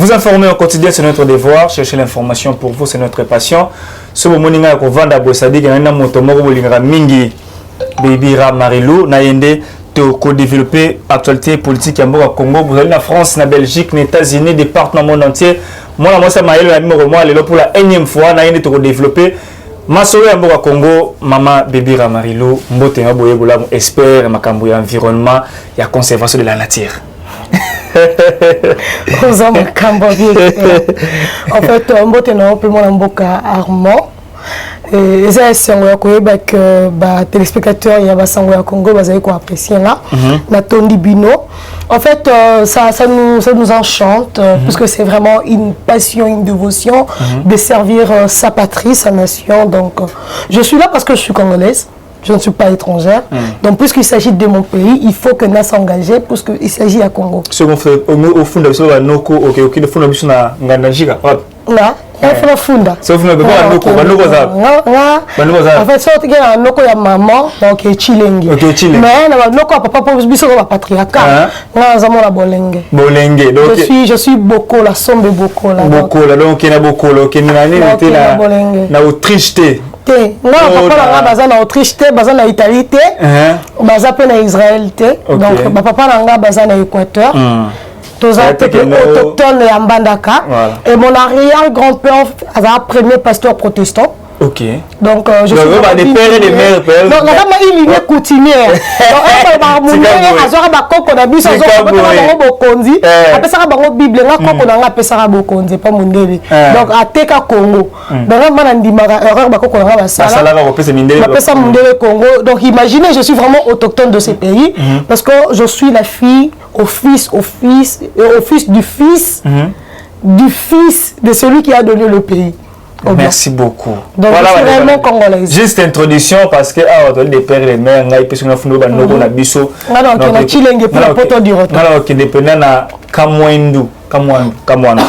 Vous informer au quotidien, c'est notre devoir. Chercher l'information pour vous, c'est notre passion. Ce moment, nous avons vendu à Bossadi, nous avons mingi Baby Ra Marilou, nous avons développé l'actualité politique au Congo. Vous allez en France, en Belgique, en États-Unis, des partenaires monde entier. Moi, je suis pour la énième fois, nous avons développé. Masolo ya mboka Congo, Mama Baby Ra Marilou, mbote nga boye bola expert makambo ya environnement, ya conservation de la nature. En fait, mbote na pe mona mboka Armand. Et ça c'est que téléspectateurs il y a basango ya Congo bazali ko apprécier là na Tondi Bino. En fait ça nous enchante parce que c'est vraiment une passion, une dévotion de servir sa patrie, sa nation. Donc je suis là parce que je suis congolaise. Je ne suis pas étrangère. Donc, puisqu'il s'agit de mon pays, il faut que nous s'engager puisqu'il s'agit à Congo. Ce qu'on fait au fond de la Noko, ok, le fond de la Ngandajika. Là, il faut la funda. C'est au fond de la Noko. En fait, c'est un Noko ya maman, donc Chilengi. Ok, Chilengi. Mais la Noko papa pour biso la patriarcat. Là, nous avons la Bolenge. Bolenge. Je suis beaucoup la somme beaucoup là. Beaucoup là, donc il y a beaucoup là. Ok, na Autriche. Non, papa baza na Autriche te, baza na Italie te, baza pe na Israël te. Donc papa nanga baza na Équateur. Tous autochtones ya Mbandaka. Et mon arrière-grand-père avait un premier pasteur protestant. Ok. Donc je suis des pères et des mères. Donc la dame il lignée coutumière. Donc azora ba koko na biso azora ba bango bokonzi. Apesaka bango Bible nga koko na nga apesaka bokonzi pa mundele. Donc ateka Congo. Donc mana ndimaka erreur ba koko na nga basala. Basala ba kopesa mindele. Apesa mundele Congo. Donc imaginez je suis vraiment autochtone de ce pays parce que je suis la fille au fils du fils de celui qui a donné le pays. Merci beaucoup. Donc, voilà, je suis vraiment congolaise. Juste introduction parce que des pères et des mères, il peut se faire un biso. Non, on a chilenge pour la poto du retour. Non, qui dépendait na Kamwandu. Voilà.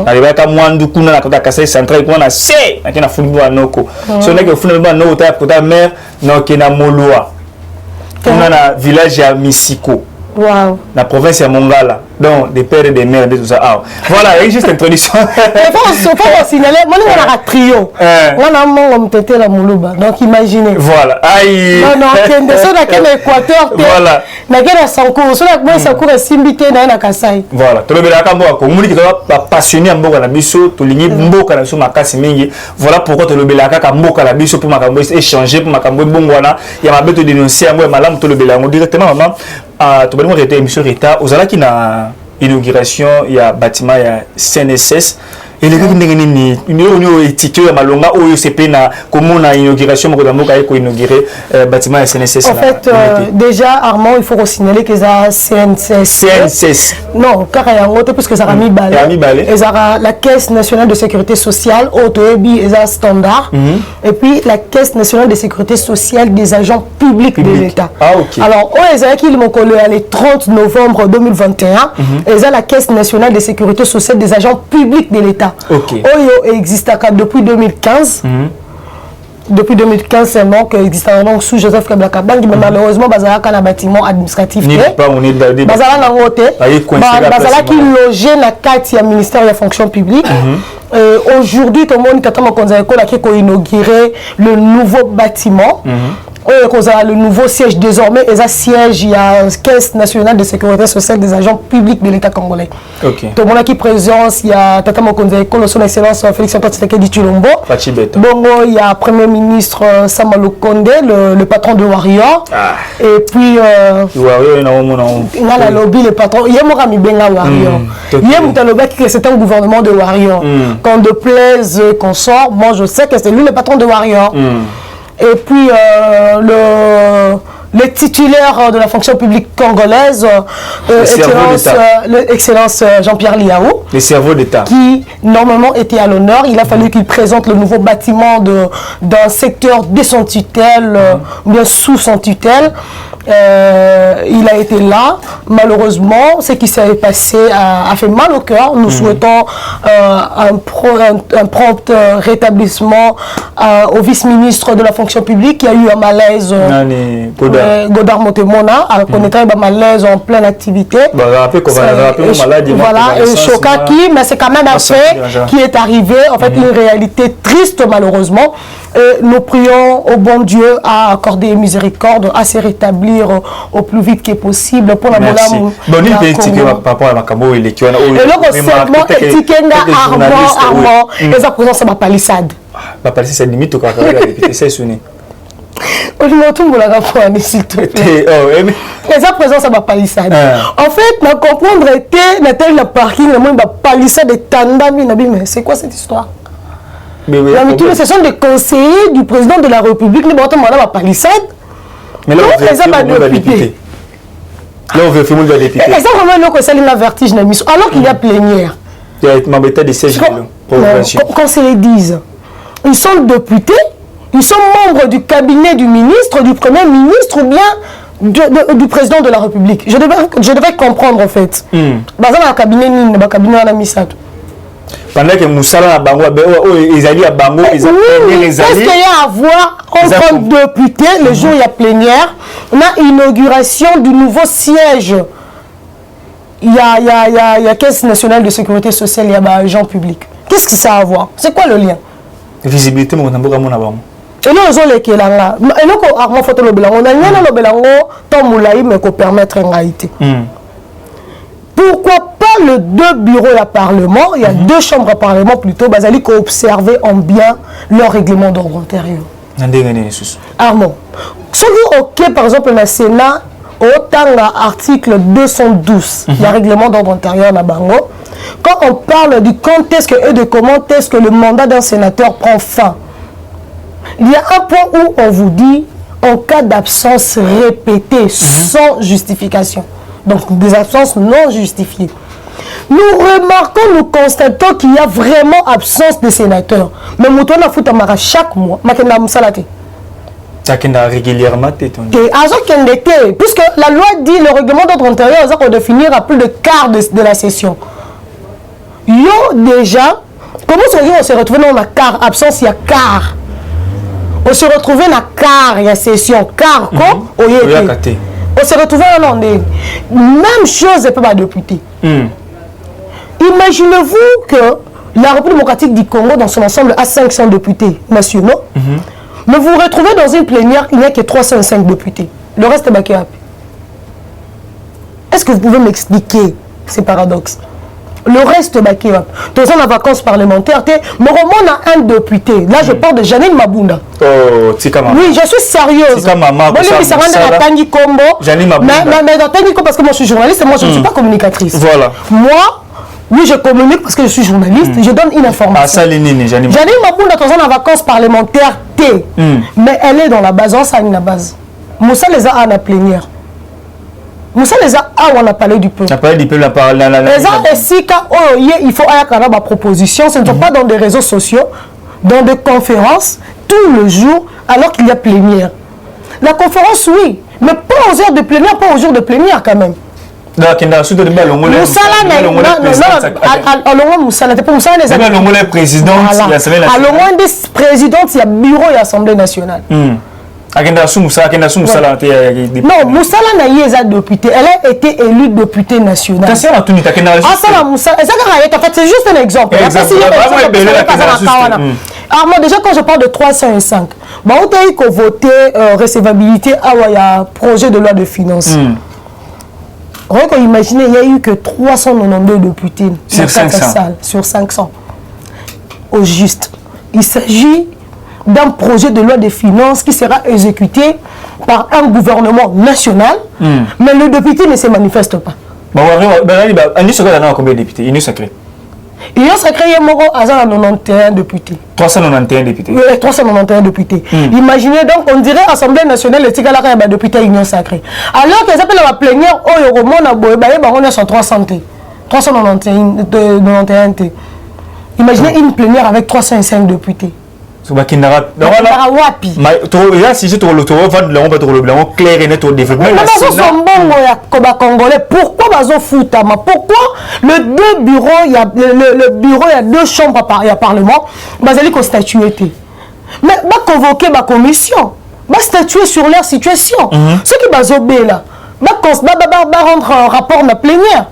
Arrivé à Kamwandu, kuna na kota kasai central, kuna na se, na kina football à Noko. Si on est que football à Noko, ta mère, non, qui na Moloa. Kuna na village à Misiko. Wow. La province est Mongala, donc des pères et des mères, de tout ça. Ah. Voilà, il y a juste une introduction. Il faut signaler, moi je suis un trio. On a la Moulouba, donc imaginez. Voilà. Aïe. Non, il y a Équateur. Voilà. Il y a Sanko, il y a Sanko et Simbité, il y a Kassai. Voilà. Tu es passionné à Mboka la Bisso, tu es Mboka la Bisso, voilà pourquoi tu es Mboka la Bisso pour échanger, pour Bongwana. Il y a ma bête de dénoncer à moi, madame, tu es directement, maman. Tu vas été émission Rita, aux alaki na inauguration, il y a bâtiment, il y a CNSS. Et les gens qui ont étiqueté à Malonga, ou CP na comment on a inauguration, on a inauguré bâtiment CNSS. En fait, déjà Armand, il faut signaler que ça CNSS. Non, car il y a un autre parce que ça a mis balai. Et ça la Caisse nationale de sécurité sociale, Autoébi, et ça standard. Et puis la Caisse nationale de sécurité sociale des agents publics de l'État. Ah ok. Alors, ils m'ont collé le 30 novembre 2021. Et ça la Caisse nationale de sécurité sociale des agents publics de l'État. Okay. Oyo existe depuis 2015. Depuis 2015 seulement que existe donc sous Joseph Kabila Kabangi, mais malheureusement bazala kana bâtiment administratif. Bazala na ngote. Bazala qui logé na carte du ministère de la fonction publique. Aujourd'hui tout le monde katama konza école qui a inauguré le nouveau bâtiment. Le nouveau siège désormais est un siège, il y a la Caisse nationale de sécurité sociale des agents publics de l'État congolais. Okay. Tout le monde qui présence, il y a Tata Mokonza Ekolo, son excellence Félix Antoine Tshisekedi Tshilombo. Bongo, il y a Premier ministre Samalou Konde, le patron de Warrior. Et puis il a lobby le patron. Il y a Morami Benga Warrior. Il y a Moutaloba qui c'est un gouvernement de Warrior. Quand de plaise qu'on sort, moi je sais que c'est lui le patron de Warrior. Et puis le titulaire de la fonction publique congolaise, l'excellence Jean-Pierre Liaou, le cerveau d'État, qui normalement était à l'honneur. Il a fallu qu'il présente le nouveau bâtiment d'un secteur de son tutelle, bien sous son tutelle. il a été là. Malheureusement, ce qui s'est passé a fait mal au cœur. Nous souhaitons un prompt rétablissement au vice-ministre de la fonction publique qui a eu un malaise. Godard Motemona a connaître un malaise en pleine activité. Voilà, et Chokaki, mais c'est quand même un fait qui est arrivé. En fait, une réalité triste, malheureusement. Nous prions au bon Dieu à accorder miséricorde, à se rétablir au plus vite que possible pour la Merci. Bon, il y a par rapport à la Macamo et les qui ont et le seulement Armand et sa présence à ma palissade. Ma palissade, c'est limite au cas où la député s'est sonné. Aujourd'hui, tout le monde a rappelé, s'il te plaît. Et sa présence à ma palissade. En fait, ma comprendre était, n'a-t-elle le parking, ma palissade est tandami, mais c'est quoi cette histoire? Ce sont des conseillers du président de la République, nous avons la palissade. Mais là, on veut député. Là, on veut filmer le député. Et ça, vraiment, c'est un vertige, alors qu'il y a plénière. Il y a un des sièges qu'on se les dise. Ils sont députés, ils sont membres du cabinet du ministre, du premier ministre ou bien du président de la République. Je devais comprendre, en fait. Dans le cabinet, à la Missade. Pendant que Moussala a bango, ils allaient à bango, ils allaient. Qu'est-ce qu'il y a à voir entre députés le jour où il y a plénière, on a inauguration du nouveau siège. Il y a Caisse nationale de sécurité sociale, il y a agent public. Qu'est-ce que ça a à voir? C'est quoi le lien? Visibilité, mon tambour, mon avant. Et nous, on a les Kélanga. Et nous, on a photo le Belango. On a le Belango, tant moulaï, mais qu'on permettre une réalité. Pourquoi pas le deux bureaux à Parlement, il y a deux chambres à Parlement plutôt, basali qui observer en bien leur règlement d'ordre intérieur. Armand, celui ok par exemple le Sénat, autant l'article 212, le règlement d'ordre intérieur à Bango, quand on parle du contexte et de comment est-ce que le mandat d'un sénateur prend fin, il y a un point où on vous dit en cas d'absence répétée sans justification. Donc des absences non justifiées. Nous remarquons, nous constatons qu'il y a vraiment absence de sénateurs. Mais nous avons fait chaque mois. Régulièrement. Puisque la loi dit, le règlement d'ordre intérieur, on définir à plus de quart de la session. Yo déjà, comment on se retrouve dans la quart, absence, il y a quart. On se retrouve dans la quart, il y a session. Quart, quoi? On se retrouve en Landais. Même chose, c'est pas ma député. Imaginez-vous que la République démocratique du Congo, dans son ensemble, a 500 députés nationaux. Mais vous vous retrouvez dans une plénière, il n'y a que 305 députés. Le reste est Bakéap. Est-ce que vous pouvez m'expliquer ces paradoxes? Le reste, Bakéap. Dans la vacances parlementaires, mais on a un député. Là, je parle de Janine Mabunda. Oh, oui, je suis sérieuse. Mais dans Tangi Kombo, parce que moi je suis journaliste et moi je ne suis pas communicatrice. Voilà. Moi, oui, je communique parce que je suis journaliste. Je donne une information. Janine Mabunda, dans la vacances parlementaires, mais elle est dans la base, on la base. Moussa les a à la plénière. Moussa les a on a parlé du peuple. On a parlé du peuple, on a parlé de la il faut avoir ma proposition. Ce ne sont pas dans des réseaux sociaux, dans des conférences, tout le jour, alors qu'il y a plénière. La conférence, oui, mais pas aux heures de plénière, pas aux jours de plénière quand même. Présidente, il y a bureau et assemblée nationale. Non, Moussala Naïe est député. Elle a été élue députée nationale. C'est juste un exemple. Alors, déjà, quand je parle de 305, on a eu qu'au voter recevabilité à projet de loi de finances. Imaginez, il n'y a eu que 392 députés sur 500. Sur 500. Au juste. Il s'agit d'un projet de loi de finances qui sera exécuté par un gouvernement national, mais le député ne se manifeste pas. Combien de députés? Il sacré. Il y a sacré, il y a 91 députés. 391 députés. Oui, 391 députés. Imaginez donc, on dirait Assemblée nationale, le Tigala, il y a députés union sacrée. Alors qu'ils appellent la plénière, on sont 391. Imaginez une plénière avec 305 députés. bakindara wapi là si je te le vendre le on va te le blanc clair et net au développement congolais pourquoi bazo foutama pourquoi le bureau il y a deux chambres il y a parlement bazali constitué mais ba convoquer ba commission ba statuer sur leur situation ce qui bazo bela ba rendre un rapport na plénière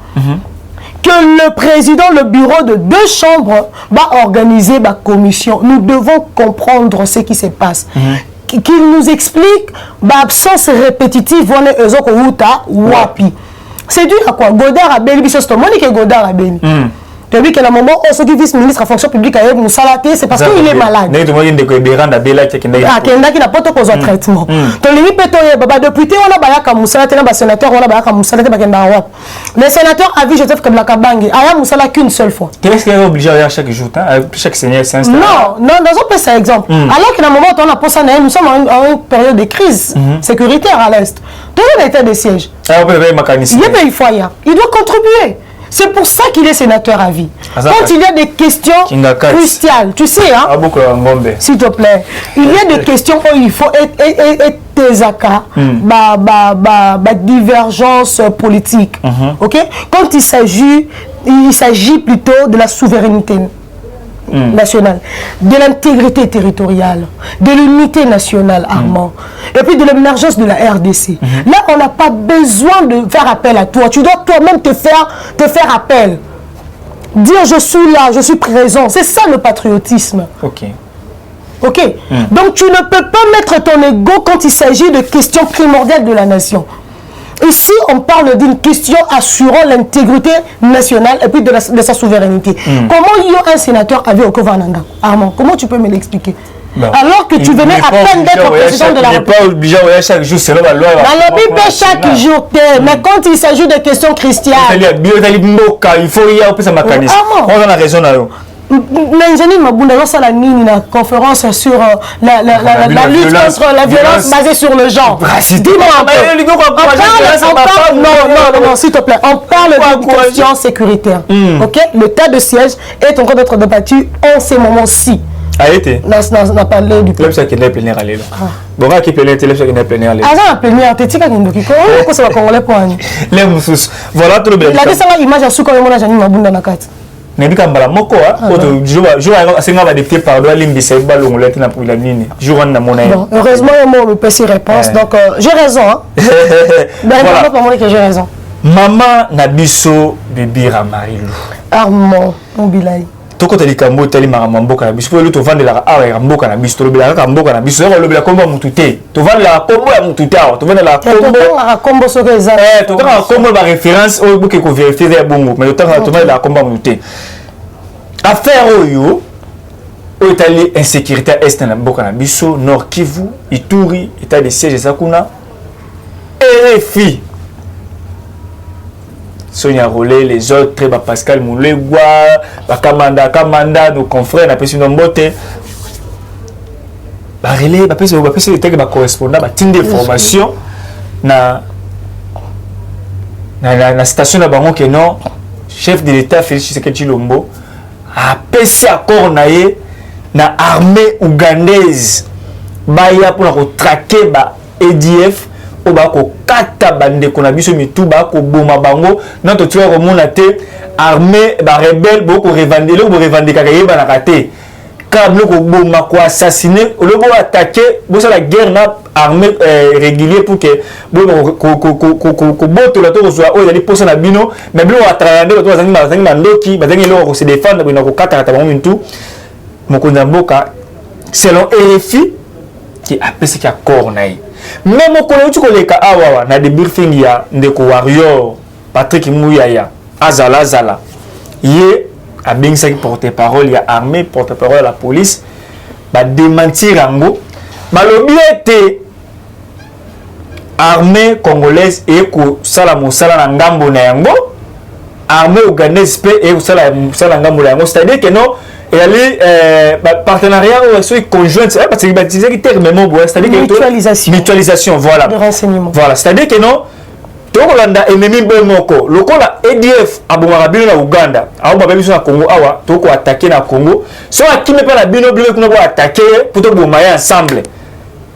que le président, le bureau de deux chambres va organiser la commission. Nous devons comprendre ce qui se passe. Qu'il nous explique l'absence répétitive wapi. C'est dû à quoi? Godard a béni, c'est que Godard a béni. Tu as vu qu'à un moment, ceux qui vice-ministre à fonction publique a Moussalaté, c'est parce qu'il est malade. Il n'a pas de traitement. Depuis on a Moussalaté, on a sénateur, on a Moussalaté. Le sénateur a vu Joseph Kabla-Kabangi, il a Moussala qu'une seule fois. Qu'est-ce qu'il est obligé à chaque jour, chaque seigneur? Non, dans un peu ça exemple. Alors qu'à un moment, on a posé nous sommes en une période de crise sécuritaire à l'Est. Tout le monde était des sièges. Il doit contribuer. C'est pour ça qu'il est sénateur à vie. Quand il y a des questions cruciales, tu sais, hein, s'il te plaît, il y a des questions où il faut être divergence politique. Ok? Quand il s'agit plutôt de la souveraineté nationale, de l'intégrité territoriale, de l'unité nationale, Armand, et puis de l'émergence de la RDC. Là, on n'a pas besoin de faire appel à toi. Tu dois toi-même te faire appel. Dire je suis là, je suis présent. C'est ça le patriotisme. Ok. Donc tu ne peux pas mettre ton ego quand il s'agit de questions primordiales de la nation. Ici, on parle d'une question assurant l'intégrité nationale et puis de sa souveraineté. Comment il y a un sénateur avec Okovananga? Armand, comment tu peux me l'expliquer? Alors que tu venais à peine d'être président de la République. Il n'est pas obligé de chaque jour, c'est la loi. Chaque jour, mais quand il s'agit de questions chrétiennes. Il faut y avoir un mécanisme. On a la raison. L'ingénieur Mabunda lance la conférence sur la lutte contre la violence basée sur le genre. Dis-moi non, s'il te plaît. On parle d'une question sécuritaire. Ok? Le tas de siège est en train d'être débattu en ces moments-ci. A été. On a parlé du club qui est plénière à l'île. Bon, qui est plénière, qui est plénière à l'île. Ah, ça plénière, t'es tika qui est ça va congolais pour un. Les moussus. Voilà tout le bien. Il a dit ça l'image à sous quand on a Janine Mabunda na carte. Nebi kambala moko je asenga ba député pardon limbisa balongolé na pour la mine jour na mona. Heureusement moi me passe réponse donc j'ai raison hein. Voilà pour moi que j'ai raison. Maman Nabiso Bibira Marilou. Armand Mobilai. Toko tali kambo tali maramboka na biso po to vendre la awa mboka na biso to lobela ka mboka na biso ko lobela kombo mutute to vendre la kombo ya mutute awa to vendre la kombo soke eza to tanga kombo ba référence o buke ko vérifier ya bongo mais to tanga to vendre la kombo mutute affaire oyo o itali insécurité est na mboka na biso Nord Kivu Ituri état de siège sakuna RFI Sonia Rolé, les autres, Pascal Moulegua, Kamanda, nos confrères, n'a pas su nomboter. Relais, pas le correspondant, des formations na station de Bango que non, chef de l'État Félix Tshisekedi Tshilombo a passé accord na armée ougandaise, baya pour traquer EDF. Obako kata bande kona biso mituba ko boma bango na to tuwa komona te armée ba rebelle boko revendiquer kayeba na kate kam loko boma ko assassiner lobo attaquer bosa la guerre na armée régulier pour que ko boto la to ko soit o yali posa na bino mais bilo atrande to zangi mandoki bazangi loko se défendre bino ko kata bango mintu mokonza mboka selon RFI qui a pensé qu'il y a cornaï. Même au collège, tu connais qu'awa na de briefing ya ndeko warrior Patrick Mouyaya Azala yé a bien ça qui porte-parole ya armée porte-parole à la police ba démentir ango balobi été armée congolaise et ko sala mosala na ngambo na yango armée ougandaise pe et sala ngambo na yango c'est-à-dire que non et aller partenariat ou soit conjointe parce que baptisé qui terme même c'est-à-dire que mutualisation voilà de renseignements voilà c'est-à-dire que non tokolanda ennemi moko lokola ADF abongaka bino na Uganda awo babe biso na Congo awa toko attaquer na Congo so akime pa na bino kuna ko attaquer pour to boma ensemble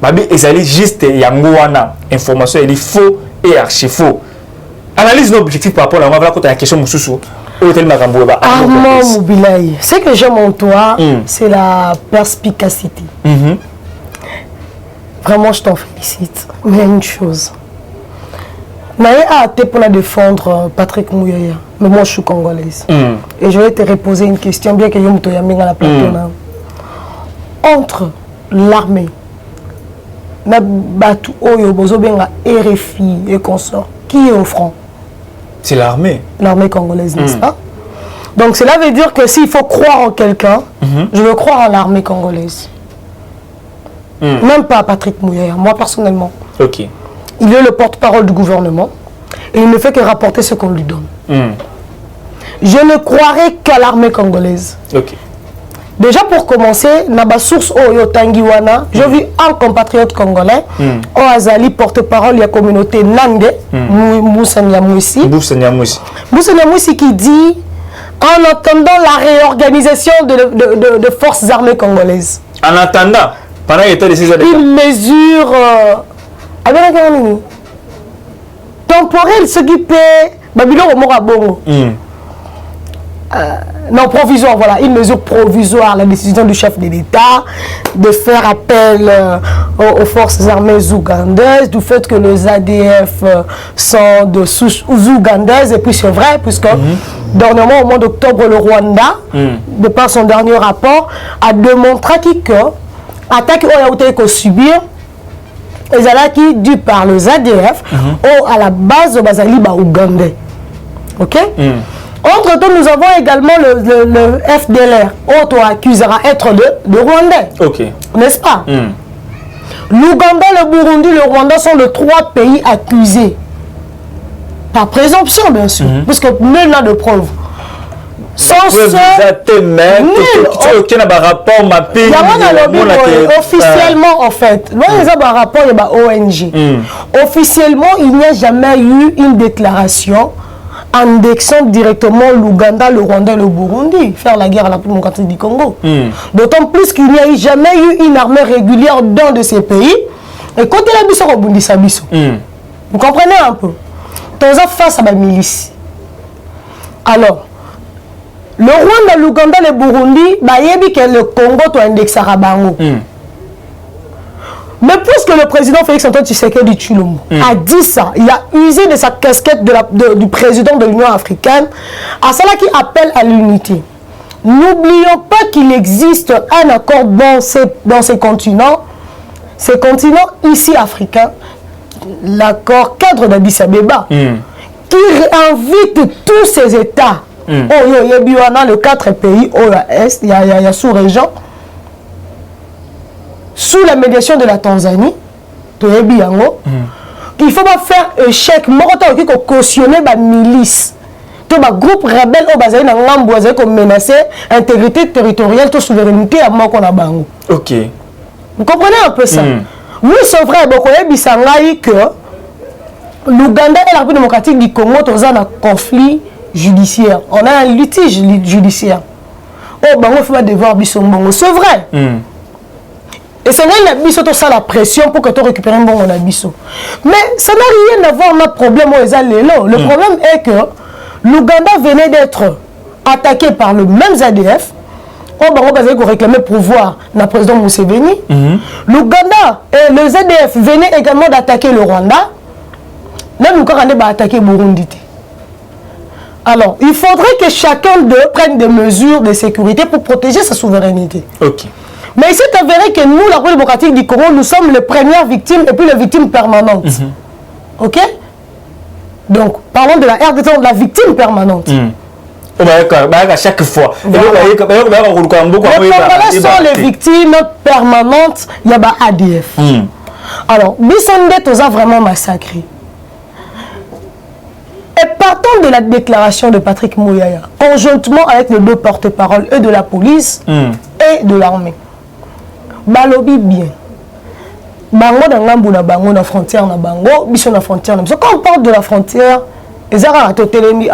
babi ezali juste yango wana information elle faux et archi faux analyse nos objectifs par rapport à la côté la question mususu hôtel Makambo ba Armand Moubilaï ce que j'aime en toi c'est la perspicacité. Vraiment je t'en félicite mais une chose Naïe a hâte pour défendre Patrick Mouyaya, mais moi je suis congolaise. Et je vais te reposer une question, bien que je me à la plateau. Entre l'armée, RFI et consorts, qui est au front? C'est l'armée. L'armée congolaise, n'est-ce pas? Donc cela veut dire que s'il faut croire en quelqu'un, je veux croire en l'armée congolaise. Même pas Patrick Mouyaya, moi personnellement. Ok. Il est le porte-parole du gouvernement et il ne fait que rapporter ce qu'on lui donne. Je ne croirais qu'à l'armée congolaise. Okay. Déjà pour commencer, Naba source Oyo Tangiwana, j'ai vu un compatriote congolais, Oazali, porte-parole de la communauté Nande, Moussa Nyamouissi. Moussa Nyamouissi qui dit en attendant la réorganisation de forces armées congolaises. En attendant, pendant l'état de ces années. Une mesure temporel, ce qui peut Babylone Morabongo. Non, provisoire, voilà, une mesure provisoire, la décision du chef de l'État de faire appel aux forces armées ougandaises, du fait que les ADF sont de souche ougandaise, et puis c'est vrai, puisque dernièrement, au mois d'octobre, le Rwanda, de par son dernier rapport, a démontré que l'attaque qu'on subir, et là qui dû par les ADF ou à la base de Bazaliba ougandais. Ok? Entre-temps, nous avons également le FDLR, autre accusera être de Rwandais. Ok. N'est-ce pas? L'Ouganda, le Burundi, le Rwanda sont les trois pays accusés. Par présomption, bien sûr, parce que nul n'a de preuves. Sans ce... Officiellement, en fait, rapport, il y a ONG. Officiellement, il n'y a jamais eu une déclaration indexant directement l'Ouganda, le Rwanda et le Burundi, faire la guerre à la démocratie du Congo. D'autant plus qu'il n'y a jamais eu une armée régulière dans de ces pays. Et quand il a mis sur Obundisa Biso, vous comprenez un peu? Dans face à la milice. Alors, le Rwanda, l'Ouganda, le Burundi, il y a que le Congo doit indexer à Bango. Mais puisque le président Félix Antoine Tshisekedi Tshilombo a dit ça, il a usé de sa casquette du président de l'Union africaine, à cela qui appelle à l'unité. N'oublions pas qu'il existe un accord dans ces continents ici africains, l'accord cadre d'Addis Abeba, qui invite tous ces États, le 4 pays, il y a sous-région, sous la médiation de la Tanzanie, il ne faut pas faire échec, il faut cautionner la milice. Le groupe rebelle qui menacer l'intégrité territoriale de souveraineté à Bango. Ok. Vous comprenez un peu ça? Oui, c'est vrai, que l'Ouganda et la République démocratique du Congo sont un conflit judiciaire. On a un litige judiciaire. Oh, Bango fait devoir Bissongo. C'est vrai. Et c'est la pression pour que tu récupères un bon abisso. Mais ça n'a rien à voir avec le problème. Le problème est que l'Ouganda venait d'être attaqué par le même ADF. On va réclamer pouvoir le président Museveni. L'Ouganda et les ADF venaient également d'attaquer le Rwanda. Même encore on va attaquer Burundi. Alors, il faudrait que chacun d'eux prenne des mesures de sécurité pour protéger sa souveraineté. Ok. Mais il s'est avéré que nous, la République démocratique du Congo, nous sommes les premières victimes et puis les victimes permanentes. Ok? Donc, parlons de la RDC, de la victime permanente. À chaque fois. Les Congolais sont les victimes permanentes, il y a ADF. Alors, Bissonde a vraiment massacré. Et partant de la déclaration de Patrick Mouyaya, conjointement avec les deux porte-paroles et de la police et de l'armée, balobi bien. bango na ngambu na bango na frontière na bango biso na frontière na biso. Quand on parle de la frontière ezara à totelemi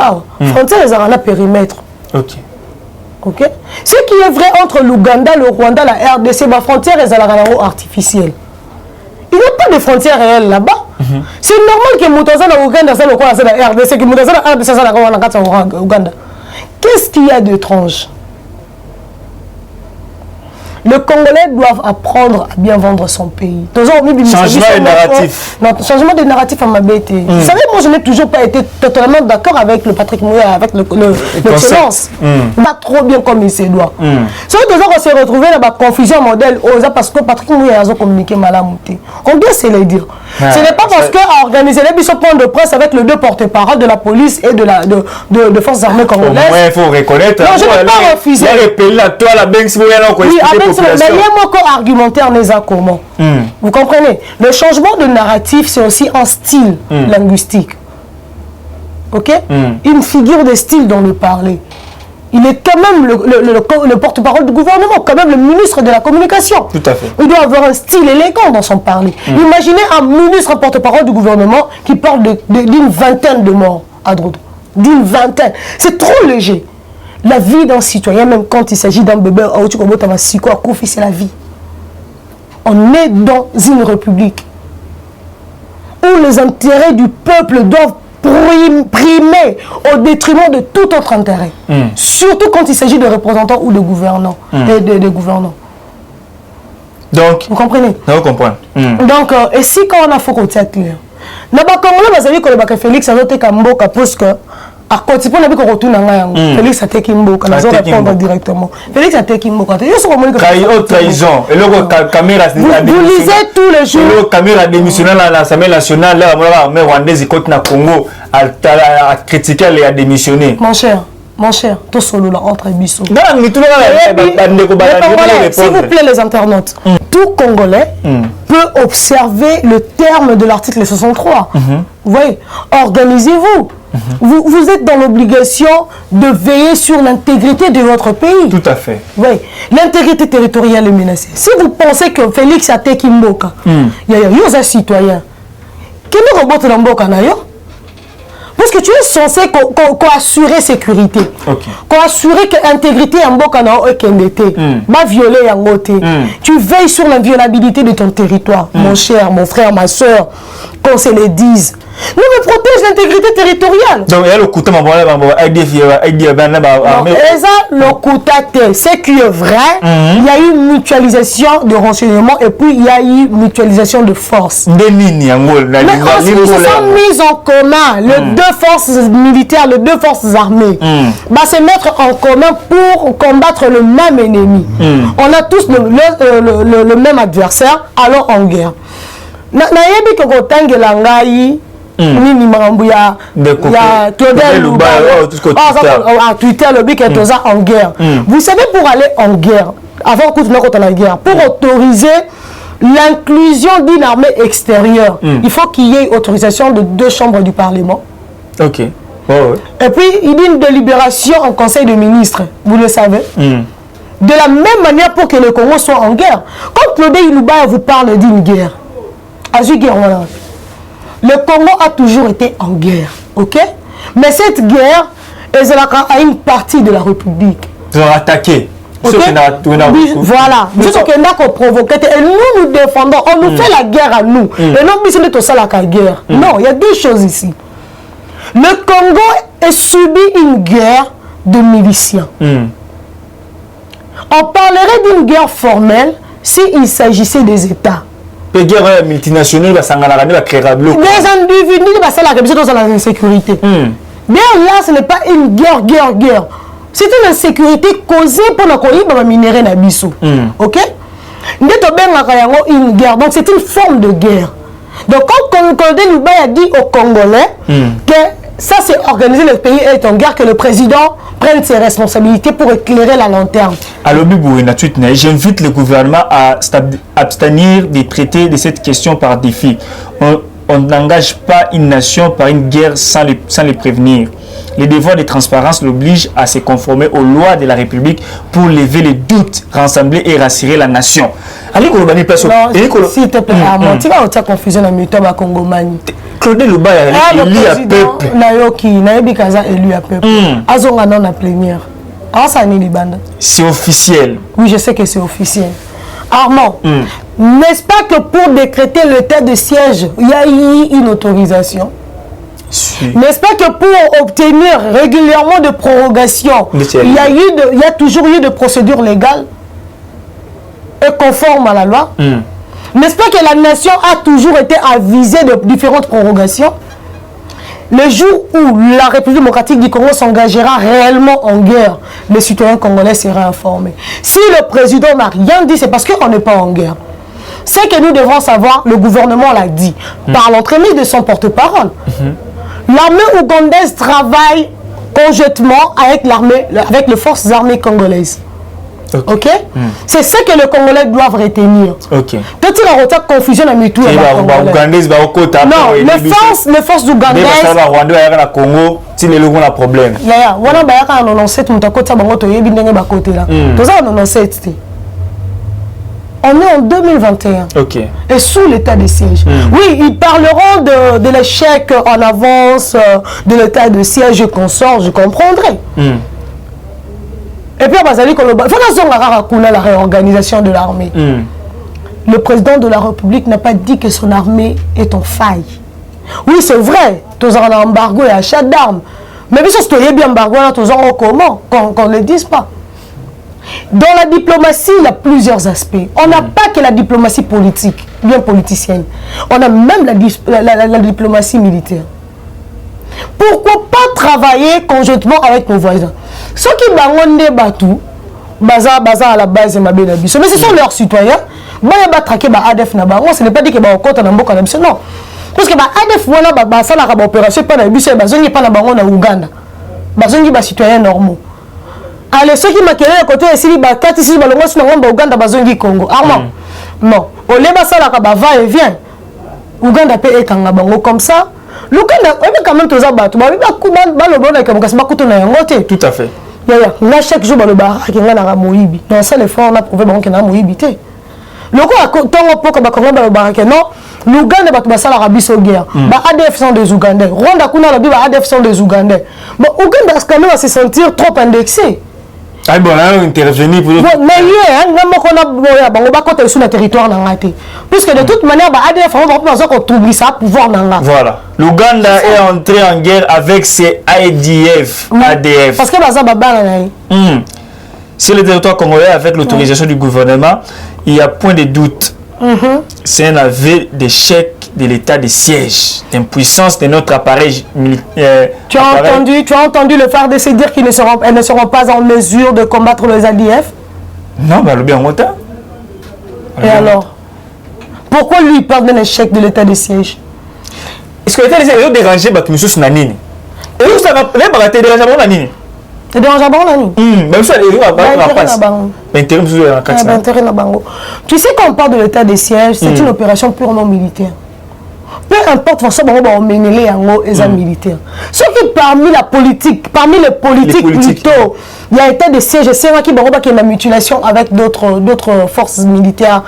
frontière ezara na périmètre. OK. Ce qui est vrai entre l'Ouganda, le Rwanda, la RDC, la frontière est artificielle. Il n'y a pas de frontière réelle là-bas. C'est normal que Moutaza na Ouganda, ça le quoi, c'est la RDC, que Moutaza na RDC, ça la Ouganda. Qu'est-ce qu'il y a d'étrange? Le Congolais doit apprendre à bien vendre son pays. Changement de narratif. Non, changement de narratif à ma bête. Vous savez, moi, je n'ai toujours pas été totalement d'accord avec le Patrick Mouya, avec l'excellence. Pas trop bien comme il se doit. C'est vrai que on s'est retrouvé dans la confusion modèle parce que Patrick Mouya a communiqué mal à Mouté. On doit se le dire. Ce n'est pas parce qu'à organiser les bisous points de presse avec les deux porte-parole de la police et de forces armées congolaises. Il faut reconnaître. Non, je ne vais pas refuser. Oui, mais il y a un argumentaire comment. Vous comprenez? Le changement de narratif, c'est aussi un style linguistique. OK? Une figure de style dans le parler. Il est quand même le porte-parole du gouvernement, quand même le ministre de la communication. Tout à fait. Il doit avoir un style élégant dans son parler. Imaginez un ministre, un porte-parole du gouvernement qui parle d'une vingtaine de morts à droite. D'une vingtaine. C'est trop léger. La vie d'un citoyen, même quand il s'agit d'un bébé, c'est la vie. On est dans une république où les intérêts du peuple doivent primer au détriment de tout autre intérêt. Surtout quand il s'agit de représentants ou de gouvernants. De gouvernants. Donc, vous comprenez? On comprend. Donc, et si quand on a fait qu'on tient clair, Félix a noté Kamboka parce que à côté pour n'avoir retourné Félix a été Kimboka, nous allons répondre directement. Félix a été Kimboka. Trahison. Et le caméra. Vous lisez tous les jours. Le caméra démissionné à l'Assemblée nationale, mais Rwandais et Côte na Congo a critiqué et a démissionné. Mon cher, tout solo là entre bisous. S'il vous plaît les internautes, tout Congolais peut observer le terme de l'article 63. Vous voyez, organisez-vous. Vous êtes dans l'obligation de veiller sur l'intégrité de votre pays. Tout à fait. Oui, l'intégrité territoriale est menacée. Si vous pensez que Félix a été Kimboka, il y a un citoyen. Quel est le robot de Mboka d'ailleurs? Parce que tu es censé assurer sécurité. Assurer que l'intégrité en Mboka est kendete. Pas violer en côté. Tu veilles sur l'inviolabilité de ton territoire. Mon cher, mon frère, ma soeur, qu'on se le dise. Nous me protège l'intégrité territoriale. Donc, il y a le coup de ce qui est vrai, il y a eu une mutualisation de renseignements et puis il y a eu une mutualisation de forces. Mais ensuite, ils se sont mis en commun, les deux forces militaires, les deux forces armées, se mettre en commun pour combattre le même ennemi. On a tous le même adversaire, alors en guerre. Nini Marambuya, Claudel Louba, Twitter, le but est en guerre. Vous savez, pour aller en guerre, avant que nous la guerre, pour autoriser l'inclusion d'une armée extérieure, il faut qu'il y ait autorisation de 2 chambres du Parlement. Ok. Et puis, il y a une délibération en Conseil de ministres, vous le savez. De la même manière pour que le Congo soit en guerre. Quand Claudel Louba vous parle d'une guerre, le Congo a toujours été en guerre, ok? Mais cette guerre, elle a une partie de la République. Ils ont attaqué. Okay? Voilà. Nous sommes provoqués et nous défendons. On nous fait la guerre à nous. Et non, mais c'est tout ça la guerre. Non, il y a 2 choses ici. Le Congo a subi une guerre de miliciens. On parlerait d'une guerre formelle s'il s'agissait des États. Les guerres multinationales, des individus, dans la insécurité. Mais là, ce n'est pas une guerre. C'est une insécurité causée pour le minerai Nabiso. Ok? Une guerre. Donc, c'est une forme de guerre. Donc, quand Claudel Louba a dit aux Congolais que ça, c'est organiser le pays est en guerre, que le président prenne ses responsabilités pour éclairer la lanterne. Alors, j'invite le gouvernement à abstenir des traités de cette question par défi. on n'engage pas une nation par une guerre sans les prévenir. Les devoirs de transparence l'obligent à se conformer aux lois de la République pour lever les doutes, rassembler et rassurer la nation. Allez, s'il te plaît, tu vas avoir confusion dans le temps Congomani. Claude Luba est élu à peuple. Nayoki, Naïbikaza élu à peuple. Azonga non la plénière. C'est officiel. Oui, je sais que c'est officiel. Armand, n'est-ce pas que pour décréter l'état de siège, il y a eu une autorisation? N'est-ce pas que pour obtenir régulièrement de prorogation, il y a toujours eu de procédures légales et conformes à la loi? N'est-ce pas que la nation a toujours été avisée de différentes prorogations? Le jour où la République démocratique du Congo s'engagera réellement en guerre, les citoyens congolais seraient informés. Si le président n'a rien dit, c'est parce qu'on n'est pas en guerre. C'est que nous devons savoir, le gouvernement l'a dit, par l'entremise de son porte-parole. L'armée ougandaise travaille conjointement avec les forces armées congolaises. Ok? C'est ce que les Congolais doivent retenir. Ok. Quand il y a confusion dans les tours, non, les forces ougandaises. On est en 2021. Ok. Et sous l'état de siège. Oui, ils parleront de l'échec en avance, de l'état de siège et consort, je comprendrai. Et puis, il faut la réorganisation de l'armée. Le président de la République n'a pas dit que son armée est en faille. Oui, c'est vrai, tous en embargo et achat d'armes. Mais si tu es bien embargo, tous en comment qu'on ne le dise pas. Dans la diplomatie, il y a plusieurs aspects. On n'a pas que la diplomatie politique, bien politicienne. On a même la diplomatie militaire. Pourquoi pas travailler conjointement avec nos voisins? Ceux qui bangonde batou, baza à la base ma mais ce sont leurs citoyens. Baya ba traquer ba ADF na bango, ce n'est pas dit que ba okota na mboka na biso, non. Parce que ba ADF wana ba sala ka ba opération pas na biso ba zongi pas na bango na Uganda. Ba zongi ba citoyens normaux. Allez, ceux qui m'accueillent à côté ici ba kati ici ba longo sur na Uganda ba zongi Congo. Armand. Non, au leba sala ka ba va et vient. Uganda peut être en bango comme ça. L'Ouganda, on est quand même tous à battre. Tout à fait. Là, chaque jour, le bar, il y a un Moïbi. Dans ça, les fois, on a prouvé qu'il y a un Moïbi. Le coup, tant que l'Ouganda va l'Arabie Saoudite. ADF sont des Ougandais. Rwanda, ADF sont des Ougandais. Mais Ouganda, quand même, va se sentir trop indexé. Ah bon, là, on intervenir pour... Mais on va sur le territoire. Puisque de toute manière, ADF, on va trouver ça pouvoir. Voilà. L'Ouganda est entré en guerre avec ses ADF. Parce que sur le territoire congolais, avec l'autorisation du gouvernement, il n'y a point de doute. C'est un aveu d'échec de l'état de siège, d'impuissance de notre appareil militaire. Tu as entendu le FARDC dire qu'ils ne seront pas en mesure de combattre les ADF? Non, mais le bien longtemps. Et alors? Pourquoi lui parle d'un échec de l'état de siège? Est-ce que l'état de siège est dérangé par M. Snanini? Et où ça va te déranger par Nanini? C'est dérangeant par Nanini? Même ça, il tu sais, quand on parle de l'état de siège, c'est une opération purement militaire. Peu importe, on mener les militaires. Ce qui parmi les politiques plutôt, il y a état de siège, c'est moi qui a une mutilation avec d'autres forces militaires.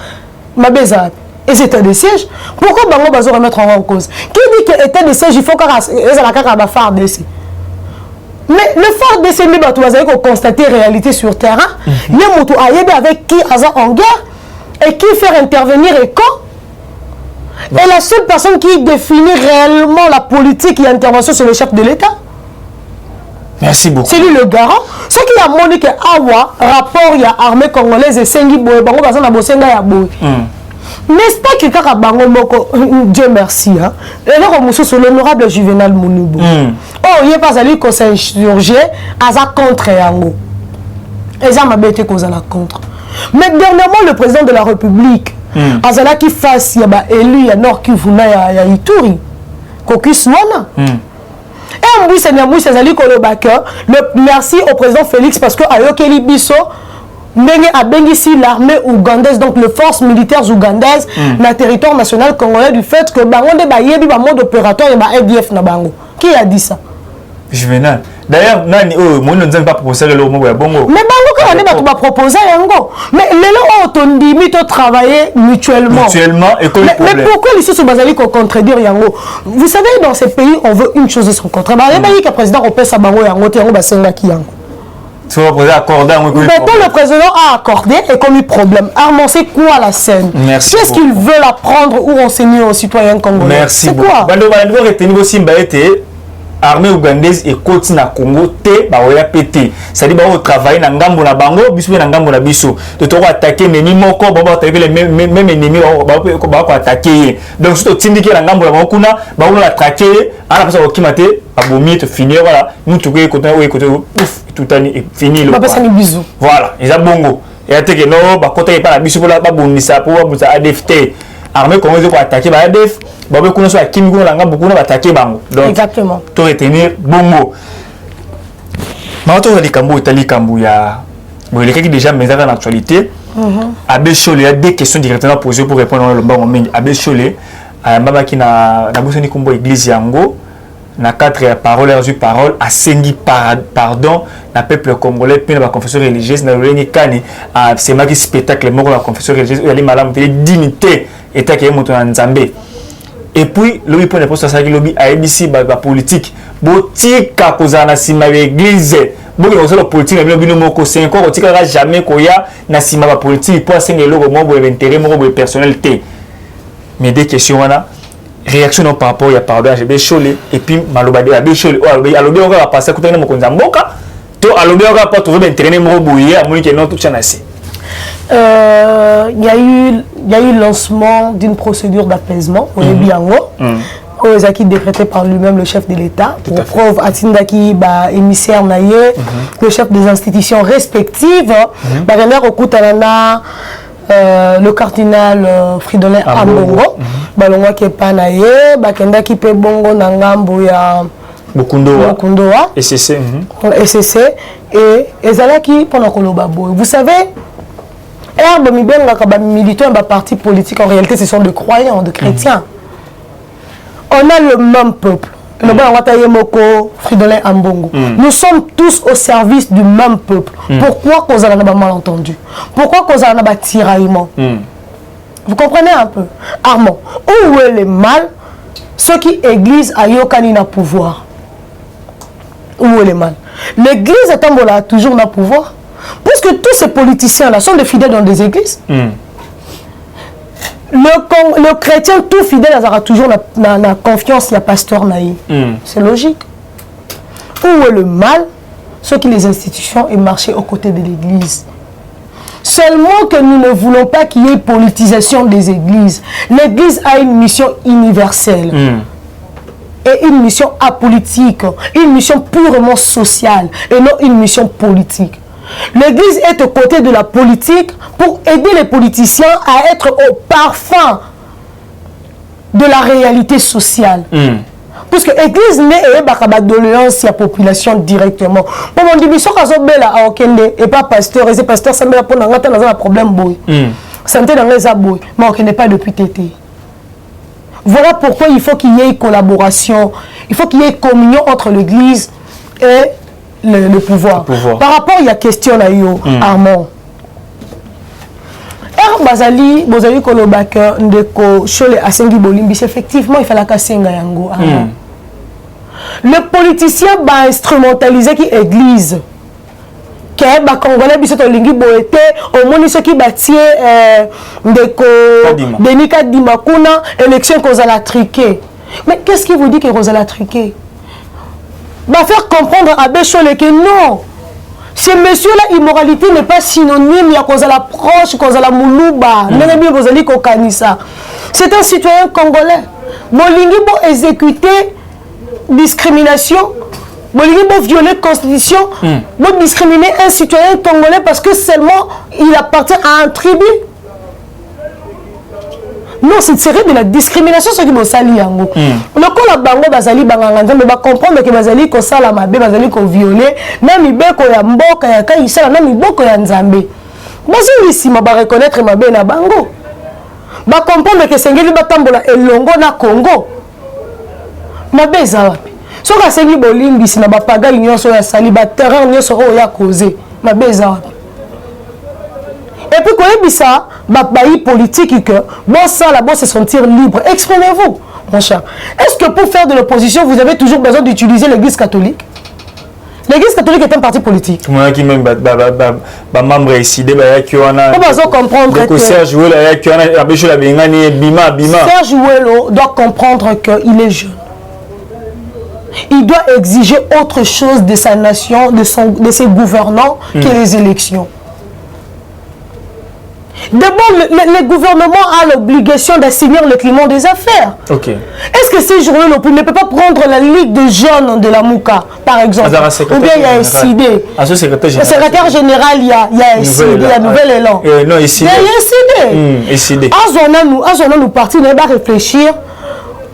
Ma bézade. Et c'est état de siège. Pourquoi Bango va se remettre en cause? Qui dit que l'état de siège, il faut qu'on ait FARDC? Mais le FARDC, il faut constater la réalité sur terrain. Il y a un aïe avec qui est en guerre et qui fait intervenir et quand. Et la seule personne qui définit réellement la politique et l'intervention, c'est le chef de l'État. Merci beaucoup. C'est lui le garant. Ce qui a montré que Awa, rapport, il y a armée congolaise et Sengi Boye, Bango Bazana Bosenga ya Boye. N'est-ce pas que Kaka Bango Moko, Dieu merci, hein? Et là, on sur l'honorable Juvenal Mounibo. Oh, il n'y a pas à lui qu'on s'insurgé à sa contre Yango. Et ça m'a bêté qu'on a la contre. Mais dernièrement, le président de la République, Azala qui fasse, il y a élu, il y a Nord qui voulait, il y a Ituri, Kokus Wana. Et en plus, c'est le merci au président Félix parce que Ayokeli Bisso, ndenge abengisi l'armée ougandaise, donc les forces militaires ougandaises na territoire national congolais du fait que bango nde bayebi ba mode opératoire et ba ADF na bango. Qui a dit ça? Juvenal. D'ailleurs, nani moi ne pas proposer le mot ya bongo. Mais bango quand on est ba proposer yango. Mais lelo otondimi to travailler mutuellement. Mutuellement et comme mais pourquoi les choses bazali ko contredire yango? Vous savez dans ces pays on veut une chose et son contraire. Ba yebi que président opesa bango yango te yango ba senga ki yango. Tu vas poser accordé le président a accordé et commis problème. Armand, c'est quoi la scène? Merci. Qu'est-ce qu'ils veulent apprendre ou renseigner aux citoyens congolais? Merci. C'est quoi? Armée ougandaise et côté na Congo te ba oya pété. Ça dit ba o travailler na ngambo na bango, biso na ngambo na biso. De to attaquer ennemi moko, ba attaquer les même ennemis ba ko attaquer. Donc surtout tindiki na ngambo na bango kuna, ba on attaquer, ala pasa ko kimate, abomi te finir voilà. Nous tout côté ouf, tout est fini le. Ba pasa ni bisou. Voilà, ils a bongo. Et attaquer no ba côté pas la biso pour la ba bonisa pour ba ADFT. Armée comment ko attaquer ba ADF. Babé kuna so akimi kuna langa beaucoup na attaquer bango. Donc exactement. To retenir bongo. Mato ali kambo itali kambo ya bon les qui déjà mais dans l'actualité. Abbé Cholé, il y a des questions directement posées pour répondre au bango mingi. Abbé Cholé mama ki na bosoni kombo église yango na quatre paroles reçu parole a sengi pardon na peuple congolais puis la confession religieuse na leni kani c'est ma qui spectacle moko la confession religieuse il y a malamu dignité état qui moto na nzambe. Et puis, le point de poste à lobby a ABC politique. Botika kozana sima l'église. Bon, il y a la politique, mais le moko 5 ans, on ne jamais koya na sima la politique pour assigner le moment pour l'intérêt, pour personnalité. Mais des questions là, réaction par rapport à pardon, j'ai Cholé et puis malobade a Cholé. Alobi on va passer côté na mokonza mboka. To alobi on va pas trouver intérêt mo bouiller à mon qui non tout chanasi. Il y a eu lancement d'une procédure d'apaisement au Biango, qui décrété par lui-même le chef de l'État, pour preuve Atindaki, émissaire Naye, le chef des institutions respectives, le cardinal Fridolin Ambongo, Balonga Kepa Naye, Bakendaki Pe Bongo Nangambo ya Bukundoa, SCC, et Ezalaki pendant Kolobaboy. Vous savez, militants et partis politiques, en réalité, ce sont des croyants, des chrétiens. On a le même peuple. Nous sommes tous au service du même peuple. Pourquoi qu'on a un malentendu? Pourquoi qu'on a un tiraillement? Vous comprenez un peu? Armand, où est le mal? Ceux qui église à Yokanina pouvoir. Où est le mal? L'église a toujours un pouvoir. Puisque tous ces politiciens-là sont des fidèles dans des églises. Le chrétien tout fidèle aura toujours la confiance, il y a pasteur naïf. C'est logique. Où est le mal? Ceux qui les institutions et marcher aux côtés de l'église. Seulement que nous ne voulons pas qu'il y ait politisation des églises. L'église a une mission universelle. Et une mission apolitique, une mission purement sociale et non une mission politique. L'église est aux côtés de la politique pour aider les politiciens à être au parfum de la réalité sociale. Parce que l'église n'est pas doléance à la population directement. Pour mon dit, et pas pasteur, et c'est pasteur, ça me pour un problème. Santé dans les abois, mais on ne pas depuis tété. Voilà pourquoi il faut qu'il y ait collaboration, il faut qu'il y ait communion entre l'église et le pouvoir. Par rapport à la question là, Armand. Bazali, Bozali Kolobaka, Ndeko, Cholé, Asengi Bolimbi, effectivement, il fallait qu'Asenga Yango. Le politicien va instrumentaliser qui église. Que ba Congolais biso to lingi boete au moni ce qui bâtit Ndeko Denika Dimakuna élection qu'on a triqué. Mais qu'est-ce qui vous dit que Rosala triqué? Va faire comprendre à Bécholé que non. Ce monsieur-là, immoralité n'est pas synonyme à cause de la proche, cause de la moulouba. C'est un citoyen congolais. Molingi pour exécuter discrimination. Molingi pour violer la constitution. Pour discriminer un citoyen congolais parce que seulement il appartient à un tribu. Non, c'est serait de la discrimination ce qui me sali yango. Le ko la bango bazali banganga mais ba comprendre que bazali ko sala mabe bazali ko violer même ibeko ya mboka ya kaisala même iboko ya nzambe. Bazo ici ma ba reconnaître ma bena bango. Ba comprendre que sengeli batambola elongo na Congo. Ma beza wapi. Soka sengi bolimbi sina ba paga nyonso ya sali ba terrain nyonso o ya causer. Ma beza wapi. Et puis quand il ça, ba politique que bon ça là bon se sentir libre. Exprimez-vous, mon cher. Est-ce que pour faire de l'opposition, vous avez toujours besoin d'utiliser l'église catholique? L'église catholique est un parti politique. Moi qui même membre ici qui on a comprendre que Serge Ouello doit comprendre qu'il est jeune. Il doit exiger autre chose de sa nation, de ses gouvernants que les élections. D'abord, le gouvernement a l'obligation d'assainir le climat des affaires. Okay. Est-ce que ces journaux ne peut pas prendre la Ligue de jeunes de la Mouka, par exemple? Ou bien il y a SID. Le secrétaire général, il y a SID, il y a Nouvel Élan. Non, il y a SID. Nous partis, on va réfléchir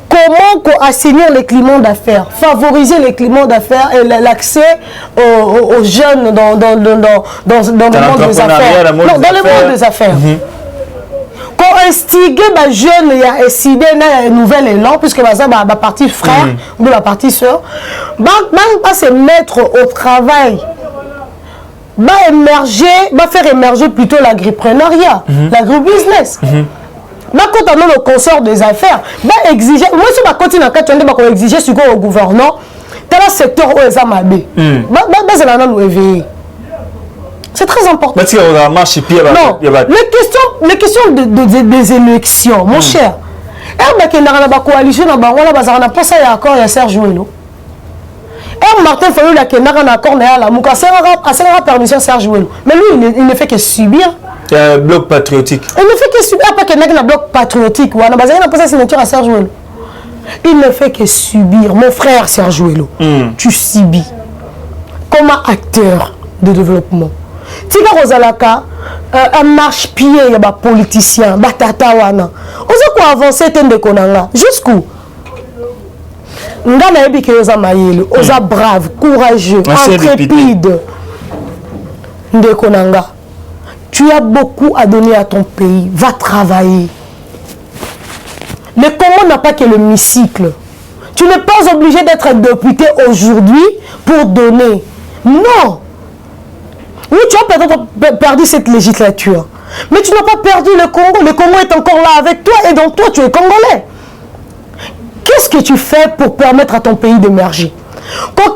comment assainir le climat d'affaires, favoriser le climat d'affaires et l'accès aux jeunes dans le monde des affaires. Non, dans le monde des affaires. Quand instiguer les jeunes, il y a SID, il y a Nouvel Élan, puisque la partie frère ou la partie soeur, va se mettre au travail, va faire émerger plutôt l'agriprenariat, l'agribusiness. Quand on a le consort des affaires, va exiger. Moi, si je continue à exiger ce qu'on au gouvernement, dans le secteur où ils ont mabé, c'est très important. Non, les questions des élections, mon cher. Il y a une coalition, il y a accord, il y a Serge Ouello. Martin Fayou, il y a un accord, il y a la Mouka. C'est la permission Serge Ouello. Mais lui, il ne fait que subir. C'est un bloc patriotique. Il ne fait que subir. Pas qu'il y ait un bloc patriotique. Il ne fait que subir. Mon frère Serge Ouello, tu subis comme acteur de développement. Tika Rosalaka, un marche-pied, il y a des politiciens, des tatawana. On sait avancer jusqu'où? Ngana ebi ke oza mayele, oza brave, courageux, intrépide. Ndeko nanga. Tu as beaucoup à donner à ton pays. Va travailler. Le Congo n'a pas que l'hémicycle. Tu n'es pas obligé d'être député aujourd'hui pour donner. Non. Oui, tu as peut-être perdu cette législature. Mais tu n'as pas perdu le Congo. Le Congo est encore là avec toi et donc toi, tu es Congolais. Qu'est-ce que tu fais pour permettre à ton pays d'émerger? Non,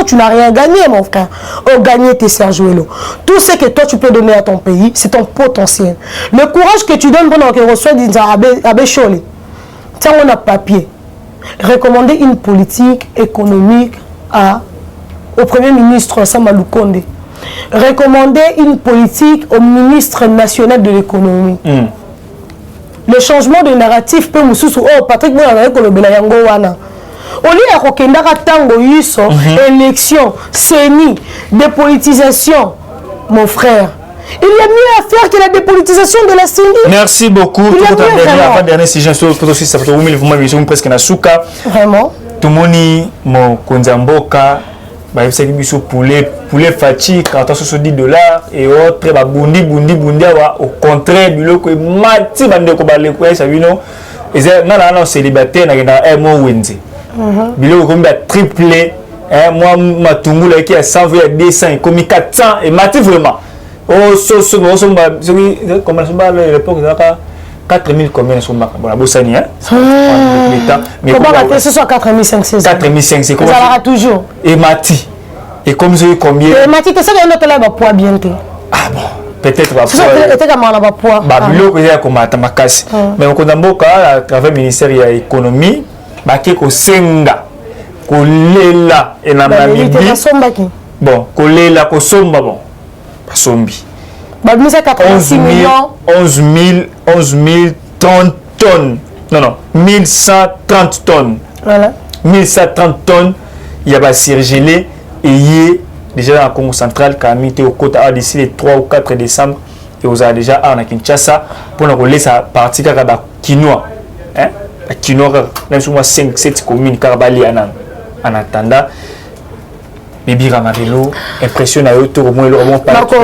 tu n'as rien gagné, mon frère. Gagner tes Serge Ouello. Tout ce que toi tu peux donner à ton pays, c'est ton potentiel. Le courage que tu donnes pendant que reçoit Abbé Chole. Tiens, on a papier. Recommander une politique économique au Premier ministre Samalou Konde. Recommander une politique au ministre national de l'économie. Le changement de narratif peut nous soucier. Oh, Patrick, moi, avec le Belayango wana. Au lieu de Rokendara Tango Yusso, élection, CENI, dépolitisation, mon frère. Il y a mieux à faire que la dépolitisation de la CENI. Merci beaucoup. Dernier sujet, presque na souka. Vraiment. Tout le monde, mon Konzamboka. Poulet fati, quand on se dit $, et autres, bundi, au contraire, biloko est mati, bande ko balé ko ça vino. Et non, célibataire, na mo wenze. Biloko comme triplé, moi matungu là qui a 100 à 200, comme 400 et mati vraiment. Oh, comment ça à l'époque, 4000 combien sont bon la Bossani hein mais comment va ce soit 4500 comment ça aura toujours et Mati et comme je combien et Mati tu sais qu'il y a un autre poids bientôt ah bon peut-être va poids était comme on a poids babilo que ya comme atamakasi mais on connaît beaucoup à travers ministère de l'économie ba ke ko senga ko lela et na Namibie bon ko lela ko somba bon pas sombi 86 millions. 11 000 30 tonnes. Non, 1130 tonnes. Voilà. 1130 tonnes. Il y a surgelé et il y a déjà dans le Congo central qui a mis au côté d'ici le 3 ou 4 décembre. Et vous avez déjà à Kinshasa pour nous laisser partir de la quinoa. La quinoa, même si moi 5-7 communes, Karabali en attendant. Bibi Ramarilo, impressionné à eux, tout le monde, le roman.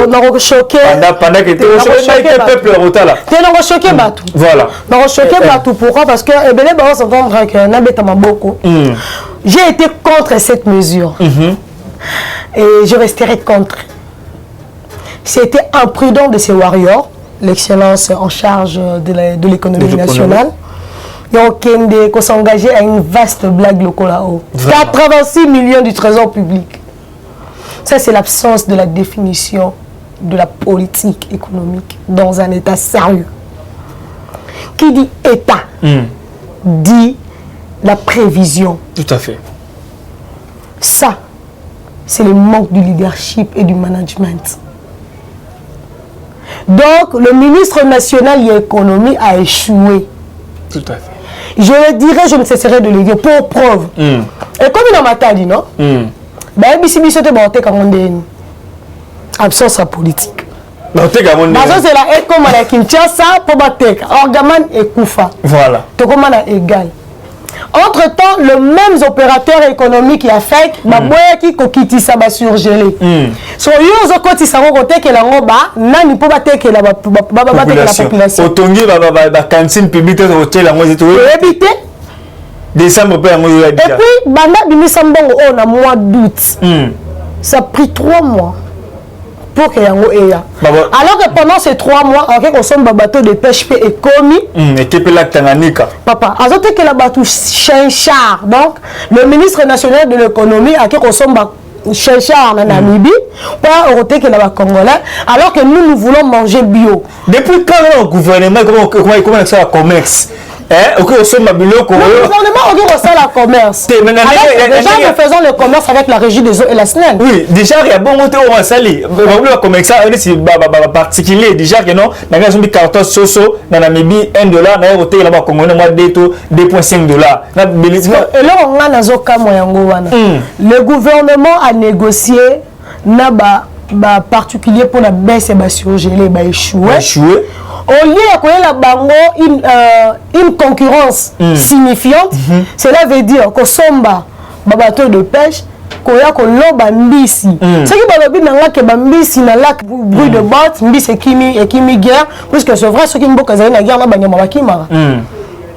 Non, choqué. Pendant que tu es peuple rotal. Tu es choqué, Batou. Voilà. Non, choqué, Batou. Pourquoi? Parce que, eh bien, les parents s'entendent que Nabetama beaucoup. J'ai été contre cette mesure. Et je resterai contre. C'était imprudent de ces warriors, l'excellence en charge de l'économie nationale. Donc, il faut s'engager à une vaste blague locale là-haut. 86 millions du trésor public. Ça, c'est l'absence de la définition de la politique économique dans un État sérieux. Qui dit État dit la prévision. Tout à fait. Ça, c'est le manque du leadership et du management. Donc, le ministre national de l'économie a échoué. Tout à fait. Je le dirai, je ne cesserai de le dire pour preuve. Et comme il m'a dit, non? Absence à politique. C'est la aide comme à Kinshasa pour Batek. Orgaman et Koufa. Voilà. Tout comme on a égal. Entre-temps, le même opérateur économique qui a fait, qui kokiti ça va surgeler. So yo okoti ça côté que la ngoba nani pour battre que la population. Otongi ba cantine publique hôtel la ngozito. Éviter décembre pas ngozo. Et puis banda bimisambongo on a mois d'août. Ça a pris 3 mois. Pour que yango eya. Alors que pendant ces 3 mois, on consomme un bateau de pêche et commis. Et qui peut la Tanganyika. Papa, azote que la bateau Chenchar. Donc, le ministre national de l'économie a consomme Chenchar en Namibie. Pas au que la Congolais. Alors que nous voulons manger bio. Depuis quand le gouvernement comment ça commerce? Le gouvernement a ça la commerce. Déjà, nous faisons le commerce avec la régie des eaux et la SNEL. Oui, déjà, il y a bon côté où on va salir. Le commerce, c'est particulier. Déjà, que non, dans les cartons soso, dans la Namibie, $1, dans les hôtels là-bas, Congolais, moi, $2.5. Et là, on a le gouvernement a négocié, n'a particulier pour la baisse et surgelée, échoué. Au lieu de une concurrence signifiante, cela veut dire que somba bateau de pêche, qu'on a que l'oba mbisi. Ce qui va bien dans que mbisi na lac bruit de bottes, mbisi et kimi guerre, parce que c'est vrai ce qui me boka na guerre na banyama bakimara.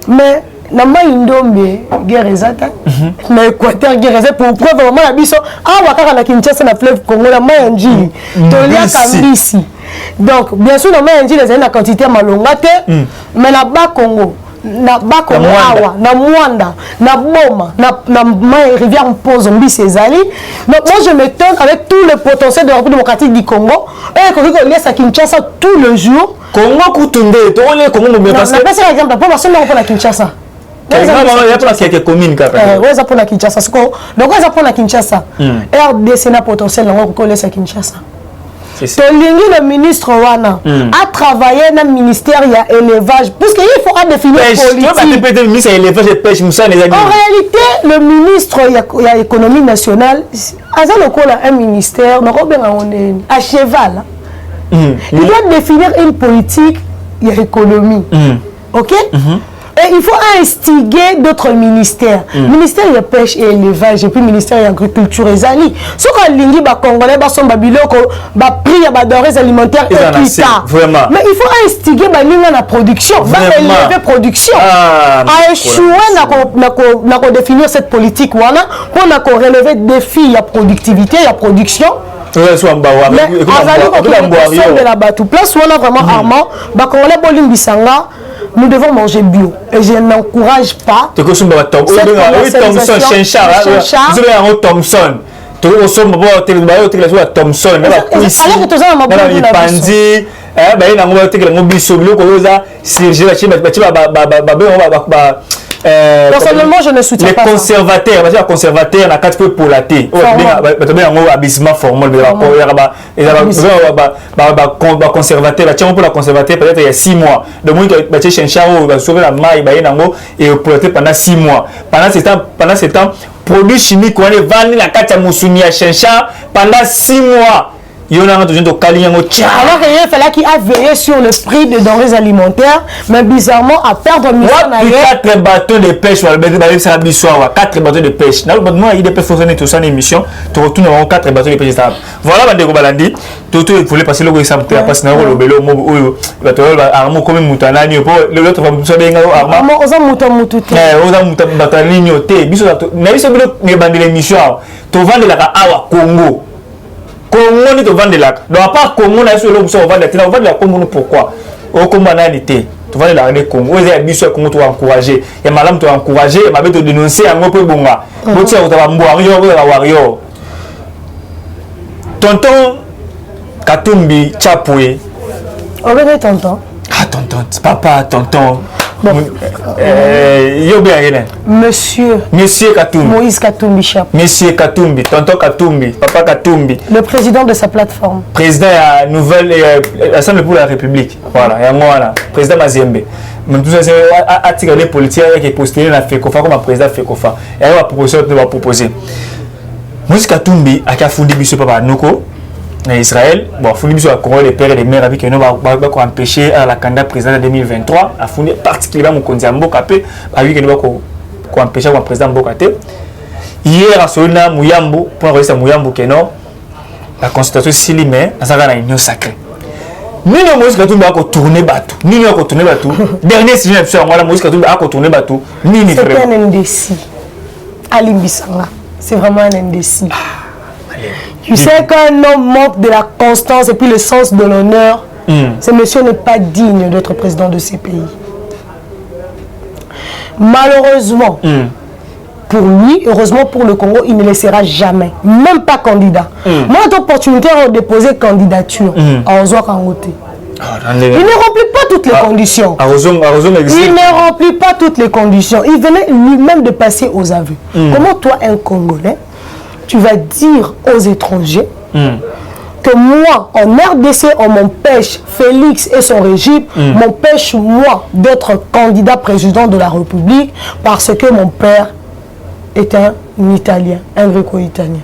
Mais na maindombe guerre ezata, na Équateur guerre ezata pour preuve vraiment la biso ah wakaka na Kinshasa na fleuve Congo la mayanji tolia kambisi. Donc, bien sûr, nous avons une quantité de malongate, mais na bas Congo, na bas Congo, na Mwanda, na Boma, na rivière Mpozo, Mbisezali. Donc, moi, je m'étonne avec tout le potentiel de la République démocratique du Congo, et qu'on laisse à Kinshasa tout le jour. Congo Koutoundé, on est Congo, mais parce que. C'est l'exemple, pour moi, c'est pour la Kinshasa. Il y a quelques communes. Oui, c'est pour la Kinshasa. Donc, c'est pour la Kinshasa. RDC n'a potentiel, on laisse à Kinshasa. Le ministre Wana a travaillé dans le ministère de l'élevage. Parce qu'il faut définir la politique. En réalité, le ministre de l'économie nationale a un ministère à cheval. Il doit définir une politique de l'économie. Ok? Et il faut instiguer d'autres ministères. Ministère de la pêche et élevage, et puis ministère de l'agriculture et zali. Ce qu'on lingi ba congolais ba son babiloko ba prix ba denrées alimentaires équitables. Mais il faut instiguer ba linga na production, ba élever production. A échoué na ko définir cette politique wana pour na ko relever défi la productivité, la production. Mais de la bateau place où on a vraiment armand, ba congolais bolim bisanga. Nous devons manger bio. Et je n'encourage pas. Thompson, personnellement, je ne soutiens pas. Les conservateurs, les conservateurs, na quatre pour la thé. Abaissement formal, conservateur, pour la conservateur peut-être il y a 6 mois. De moins que tu cherches à sauver la maille, et pour pendant 6 mois. Pendant ce temps, produits chimiques, on est vendu la carte à Moussounia chercher pendant 6 mois. Alors qu'il fallait qu'il a veillé sur le prix des denrées alimentaires, mais bizarrement à perdre 4 bateaux de pêche, 4 bateaux de pêche. Il peut fonctionner tout ça une émission, tu retournes à 4 bateaux de pêche. Voilà, Bandeko Balandi, tout il voulait passer le exemple, parce que le vélo, Armand comme Moutana, l'autre va me sauver Armand. Aux l'émission, tu vas de la Congo. Congo ni to vendre la. Donc à part Congo na sur le on vend la Congo pourquoi? Au Congo na été. Tu vends la Congo. Ils a biso Congo to encourager. Et madame to encourager, ma be to dénoncer en peu bonga. Botia to ba mboario ko la wario. Tonton Katumbi Chapoué. On va tonton. Ah tonton, papa tonton. Bon. Monsieur Katumbi. Moïse Katumbi Chap. Monsieur Katumbi, tonton Katumbi, papa Katumbi. Le président de sa plateforme. Président à nouvelle Assemblée pour la République. Voilà, et moi président Mazembe. Mais tout ça c'est article des politiques qui est postulé dans FECOFA comme président FECOFA. Et elle va proposer. Moïse Katumbi a fondé biso papa Noko. En Israël, bon, fondé sur la couronne des pères et des mères avec nous va empêcher la candidat président en 2023 a fondé particulièrement mon candidat Mbokapé avec nous va empêcher le président Mbokate. Hier à Solina Mouyambo pour réussir Mouyambo que non la constitution silimé à ça la union sacrée. Nous nous Moïse Katumbi a tourné bateau. Nous nous a tourné bateau. Dernier signe sur moi Moïse Katumbi a tourné bateau. C'est un indécis. Ali Bissanga, c'est vraiment un indécis. Tu sais qu'un homme manque de la constance et puis le sens de l'honneur, ce monsieur n'est pas digne d'être président de ces pays. Malheureusement, pour lui, heureusement pour le Congo, il ne le sera jamais, même pas candidat. Moi, j'ai l'opportunité de déposer candidature à Ozoa Kangote. Il ne remplit pas toutes les conditions. Il ne remplit pas toutes les conditions. Il venait lui-même de passer aux aveux. Comment toi, un Congolais, tu vas dire aux étrangers que moi, en RDC, on m'empêche, Félix et son régime, m'empêche moi d'être candidat président de la République parce que mon père est un Italien, un gréco-italien.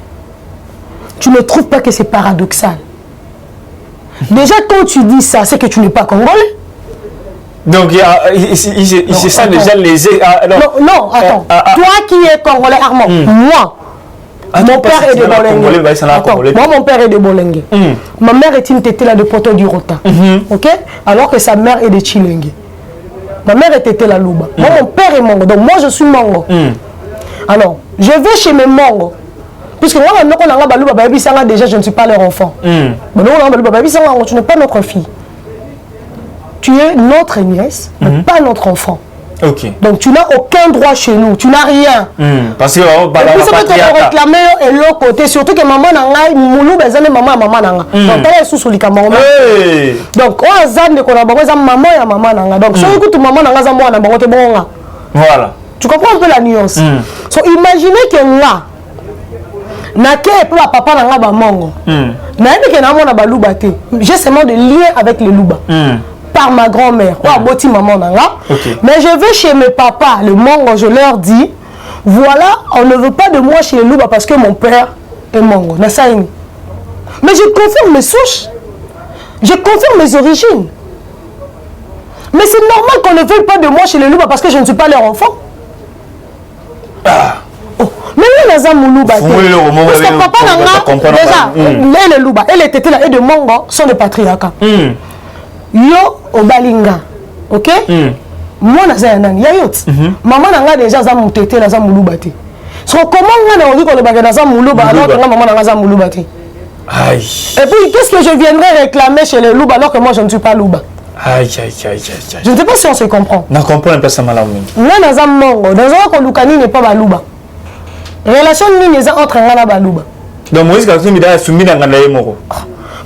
Tu ne trouves pas que c'est paradoxal? Déjà, quand tu dis ça, c'est que tu n'es pas congolais. Donc, il se sent déjà lésé. Non, attends. Toi qui es congolais, Armand, moi, mon père est de Bolengue. Moi, mon père est de Bolengue. Ma mère est une tétée là de Poto du Rota. Ok? Alors que sa mère est de Chilenge. Ma mère est tétée là Louba. Moi, mon père est Mongo. Donc, moi, je suis Mongo. Alors, je vais chez mes Mongo. Puisque moi, déjà, je ne suis pas leur enfant. Tu n'es pas notre fille. Tu es notre nièce, mais pas notre enfant. Okay. Donc tu n'as aucun droit chez nous, tu n'as rien. Parce que tu peux réclamer et l'autre côté, surtout que maman n'a moulou besoin de maman nanga. Donc tu es sous le camon. Donc on a zan de konabango za maman ya maman nanga. Donc si écoute maman nanga za moi na bango te bonga. Voilà. Tu comprends un peu la nuance. So imaginez que là na ke pour papa nanga ba mongo. Na yé que na mona ba luba te. J'ai seulement des liens avec les luba. Par ma grand-mère, maman nanga. Mais je vais chez mes papas, le Mongo, je leur dis, voilà, on ne veut pas de moi chez les Louba parce que mon père est Mongo. Mais je confirme mes souches, je confirme mes origines. Mais c'est normal qu'on ne veuille pas de moi chez les Louba parce que je ne suis pas leur enfant. Mais là, les Amoulouba, parce que papa nanga, déjà, les Louba et les tétés et de Mongo sont des patriarcats. Yo au Balinga, ok? Moi naza nani ya yot. Maman nanga déjà za mutete na za mulubati. So comment on a envie qu'on le bague dans za muluba alors que maman nanga za mulubati. Aïe. Et puis qu'est-ce que je viendrais réclamer chez les louba alors que moi je ne suis pas louba? Aïe. Je ne sais pas si on se comprend. Non, comprend un peu ça malami. Moi naza mongo, dans un ko lukani n'est pas baluba. Relation ni neza entre ngana baluba. Donc Moïse Katumbi da soumis dans ngana yemoko.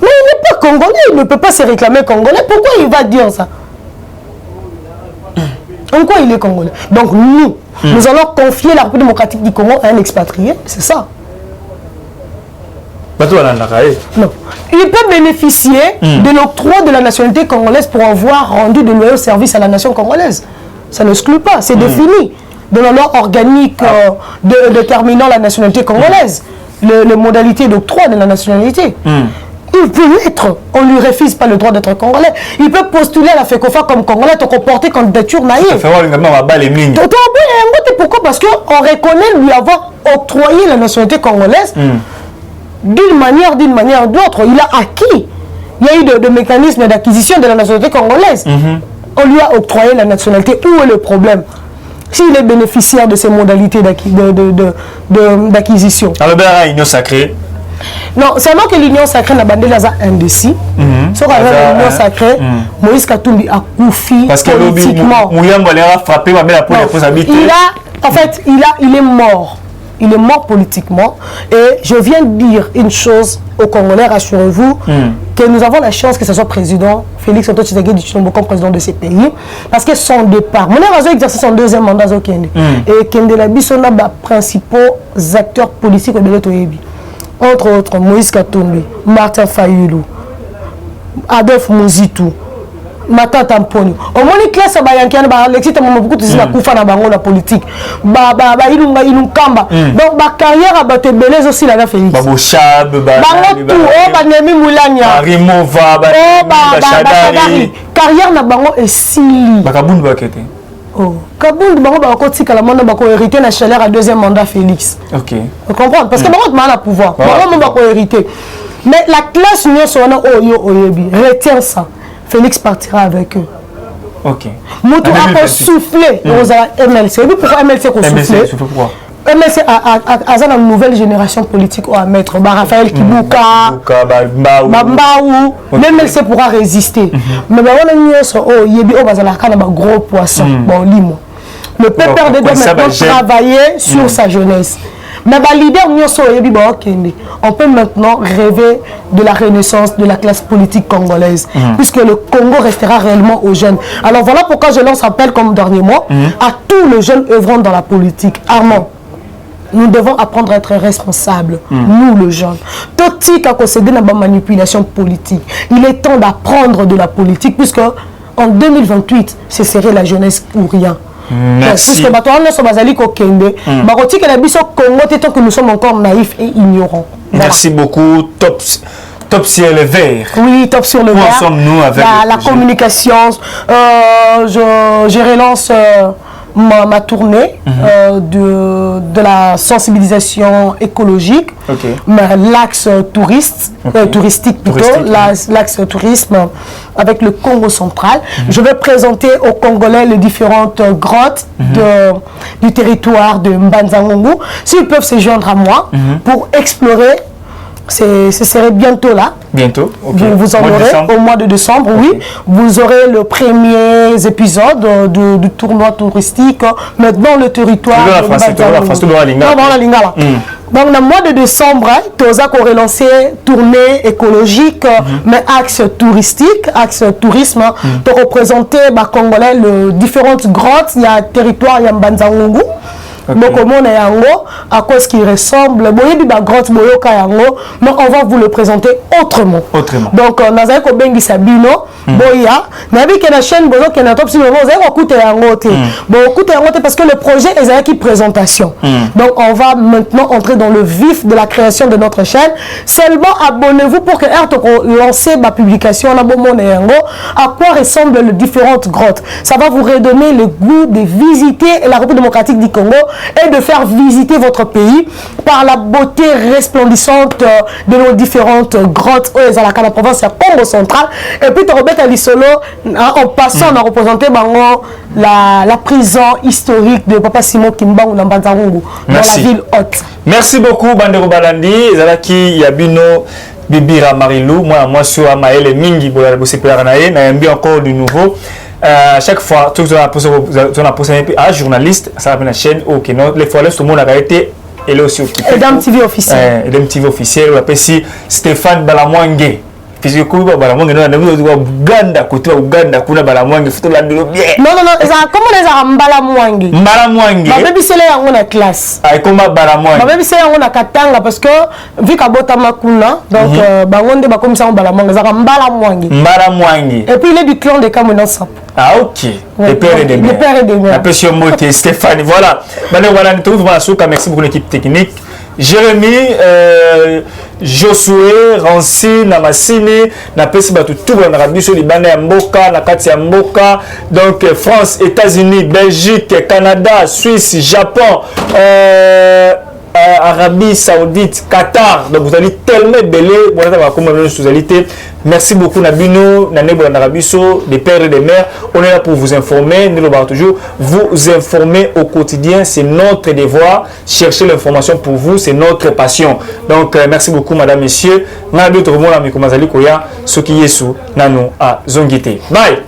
Mais il n'est pas congolais, il ne peut pas se réclamer congolais. Pourquoi il va dire ça? En quoi il est congolais? Donc nous allons confier la République démocratique du Congo à un expatrié, c'est ça. Non. Il peut bénéficier de l'octroi de la nationalité congolaise pour avoir rendu de loyaux services à la nation congolaise. Ça n'exclut pas, c'est défini dans la loi organique déterminant la nationalité congolaise, les modalités d'octroi de la nationalité. Il peut l'être. On ne lui refuse pas le droit d'être congolais. Il peut postuler à la FECOFA comme congolais, te comporter candidature naïve. Pourquoi? Parce qu'on reconnaît lui avoir octroyé la nationalité congolaise d'une manière ou d'autre. Il a acquis. Il y a eu de mécanismes d'acquisition de la nationalité congolaise. On lui a octroyé la nationalité. Où est le problème? S'il est bénéficiaire de ces modalités d'acquisition. Alors, l'union sacrée. Non, seulement que l'union sacrée n'a pas indécis. Sauf l'union sacrée, Moïse Katumbi a couffé politiquement. En fait, il est mort. Il est mort politiquement. Et je viens de dire une chose aux Congolais, rassurez-vous, que nous avons la chance que ce soit président, Félix Antoine Tshisekedi Tshilombo comme président de ces pays, parce que son départ, mon a exercé son deuxième mandat au Kende. Et Kende Labiso n'a pas principaux acteurs politiques de l'Etoyebi. Entre autres, Moïse Katumbi, Martin Fayulu, Adolphe Muzitu, Mata Tamponi. Au moins, les classes à l'exit, beaucoup de la koufa na bango la politique. Ilum kamba. Donc, ma carrière a battu belez aussi la Félix. Babo Chab, Bango tout, Banemi Moulania. Rimova, Bashadari. Carrière na bango est si. Bakabund bakete. Oh, Kabound bango bakoti kala manda bako hériter na chaleur à deuxième mandat Félix. OK. Vous comprenez? Parce que bango demande à pouvoir. Bango bako hériter. Mais la classe union sona oyebi, retient ça. Félix partira avec eux. OK. Moutou a soufflé aux MLC. Et puis pourquoi MLC qu'on soufflé? MLC a une nouvelle génération politique à mettre. Raphaël Kibuka, Mbaou, MLC pourra résister. Mais il y a un gros poisson. Le PPRD doit maintenant travailler sur sa jeunesse. Mais les leaders, on peut maintenant rêver de la renaissance de la classe politique congolaise, puisque le Congo restera réellement aux jeunes. Alors voilà pourquoi je lance appel comme dernier mot à tous les jeunes œuvrant dans la politique. Armand, nous devons apprendre à être responsables, nous les jeunes. Tout ce qui a concédé dans la manipulation politique, il est temps d'apprendre de la politique, puisque en 2028, ce serait la jeunesse ou rien. Merci. Puisque que nous sommes encore naïfs et ignorants. Voilà. Merci beaucoup. Top sur le vert. Oui, top sur le vert. Où sommes-nous avec la communication? Je relance ma tournée de la sensibilisation écologique, l'axe touristique plutôt, l'axe tourisme avec le Congo central. Je vais présenter aux Congolais les différentes grottes du territoire de Mbanza-Ngungu. S'ils peuvent se joindre à moi pour explorer, ce serait bientôt là. Bientôt, vous en aurez au mois de décembre, oui. Vous aurez le premier épisode du tournoi touristique, mais dans le territoire de Mbanza-Ngungu. Donc, dans le mois de décembre, Toza a relancé tournée écologique, mais axe touristique, axe tourisme, pour représenter les Congolais, les différentes grottes. Il y a territoire, il y a Mbanza-Ngungu. Donc, on est à cause qu'il ressemble, mais on va vous le présenter autrement. Donc, on a dit Sabino, Boya, mais la chaîne parce que le projet est une présentation. Donc, on va maintenant entrer dans le vif de la création de notre chaîne. Seulement, abonnez-vous pour que lancer ma publication à quoi ressemblent les différentes grottes. Ça va vous redonner le goût de visiter la République démocratique du Congo et de faire visiter votre pays par la beauté resplendissante de nos différentes grottes à la province de Congo central. Et puis, en passant, on a représenté la prison historique de Papa Simon Kimba ou Mbanza-Ngungu dans la ville haute. Merci beaucoup, Bandero Balandi. Zalaki Yabino Bibira Marilou. Moi, sur Amael et Mingi, Nayambi encore du nouveau. Chaque fois, tout le monde a posé un journaliste, ça s'appelle la chaîne. Ok, non, les fois là, tout le monde a été. Elle est aussi occupée. Edam TV officiel. Edam TV officiel. On appelle ici Stéphane Balamwange. Puisque Balamwange, Uganda, côté Uganda, kuna Balamwange, faut la dire bien. Non, comment les a Balamwange? Balamwange. Ma baby c'est là en classe. Ah, comment Balamwange? Ma baby c'est là en Katanga parce que vu qu'à Botamakuna, donc Bangonde ba comme ça en Balamwange, ça Balamwange. Balamwange. Et puis il est du clan de Cameroun Sap. Ah ok. Le père et des mères. La pression montée, Stéphane. Voilà. Merci beaucoup l'équipe technique. Jérémy, Josué, Rancy, Namasini, Napesi Batu, tout le Arabie Saoudite, Libanais, Mboka, Nakatia Mboka, donc France, États-Unis, Belgique, Canada, Suisse, Japon, Arabie Saoudite, Qatar. Donc vous allez tellement belé, merci beaucoup Nabino, Nanebo Narabiso, des pères et des mères. On est là pour vous informer, nous le toujours vous informer au quotidien, c'est notre devoir. Chercher l'information pour vous, c'est notre passion. Donc merci beaucoup madame, messieurs. Nabi Tomo la Mikomazali Koya, Soki Yesu, Nano à Zongité. Bye.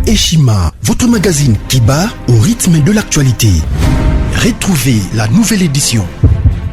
Eshima, votre magazine qui bat au rythme de l'actualité. Retrouvez la nouvelle édition.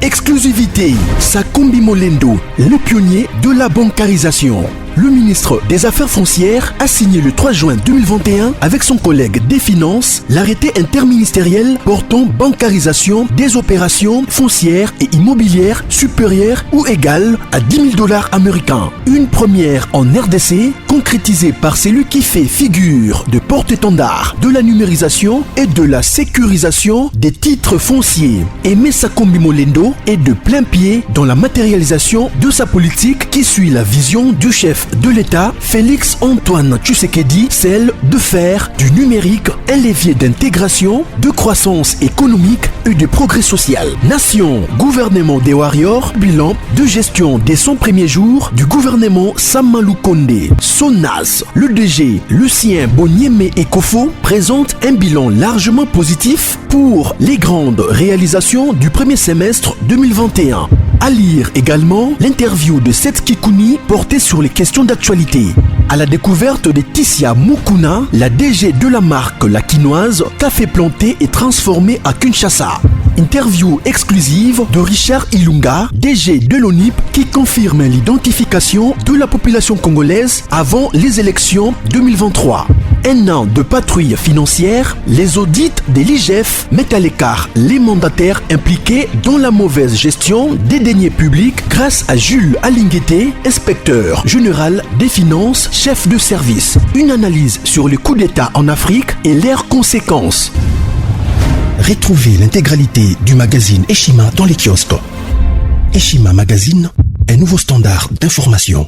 Exclusivité, Sakombi Molendo, le pionnier de la bancarisation. Le ministre des Affaires foncières a signé le 3 juin 2021 avec son collègue des Finances l'arrêté interministériel portant bancarisation des opérations foncières et immobilières supérieures ou égales à $10 000 américains. Une première en RDC, concrétisée par celui qui fait figure de porte-étendard de la numérisation et de la sécurisation des titres fonciers. Aimé Sakombi Molendo est de plein pied dans la matérialisation de sa politique qui suit la vision du chef de l'État, Félix Antoine Tshisekedi, celle de faire du numérique un levier d'intégration, de croissance économique et de progrès social. Nation, gouvernement des Warriors, bilan de gestion des 100 premiers jours du gouvernement Samalou Kondé. SONAS, le DG Lucien Boniemé Ekofo présente un bilan largement positif pour les grandes réalisations du premier semestre 2021. À lire également l'interview de Seth Kikouni portée sur les questions d'actualité. À la découverte de Tissia Mukuna, la DG de la marque La Quinoise, café planté et transformé à Kinshasa. Interview exclusive de Richard Ilunga, DG de l'ONIP, qui confirme l'identification de la population congolaise avant les élections 2023. Un an de patrouille financière, les audits de l'IGF mettent à l'écart les mandataires impliqués dans la mauvaise gestion des deniers publics grâce à Jules Alinguete, inspecteur général des finances, chef de service. Une analyse sur les coups d'État en Afrique et leurs conséquences. Retrouvez l'intégralité du magazine Eshima dans les kiosques. Eshima Magazine, un nouveau standard d'information.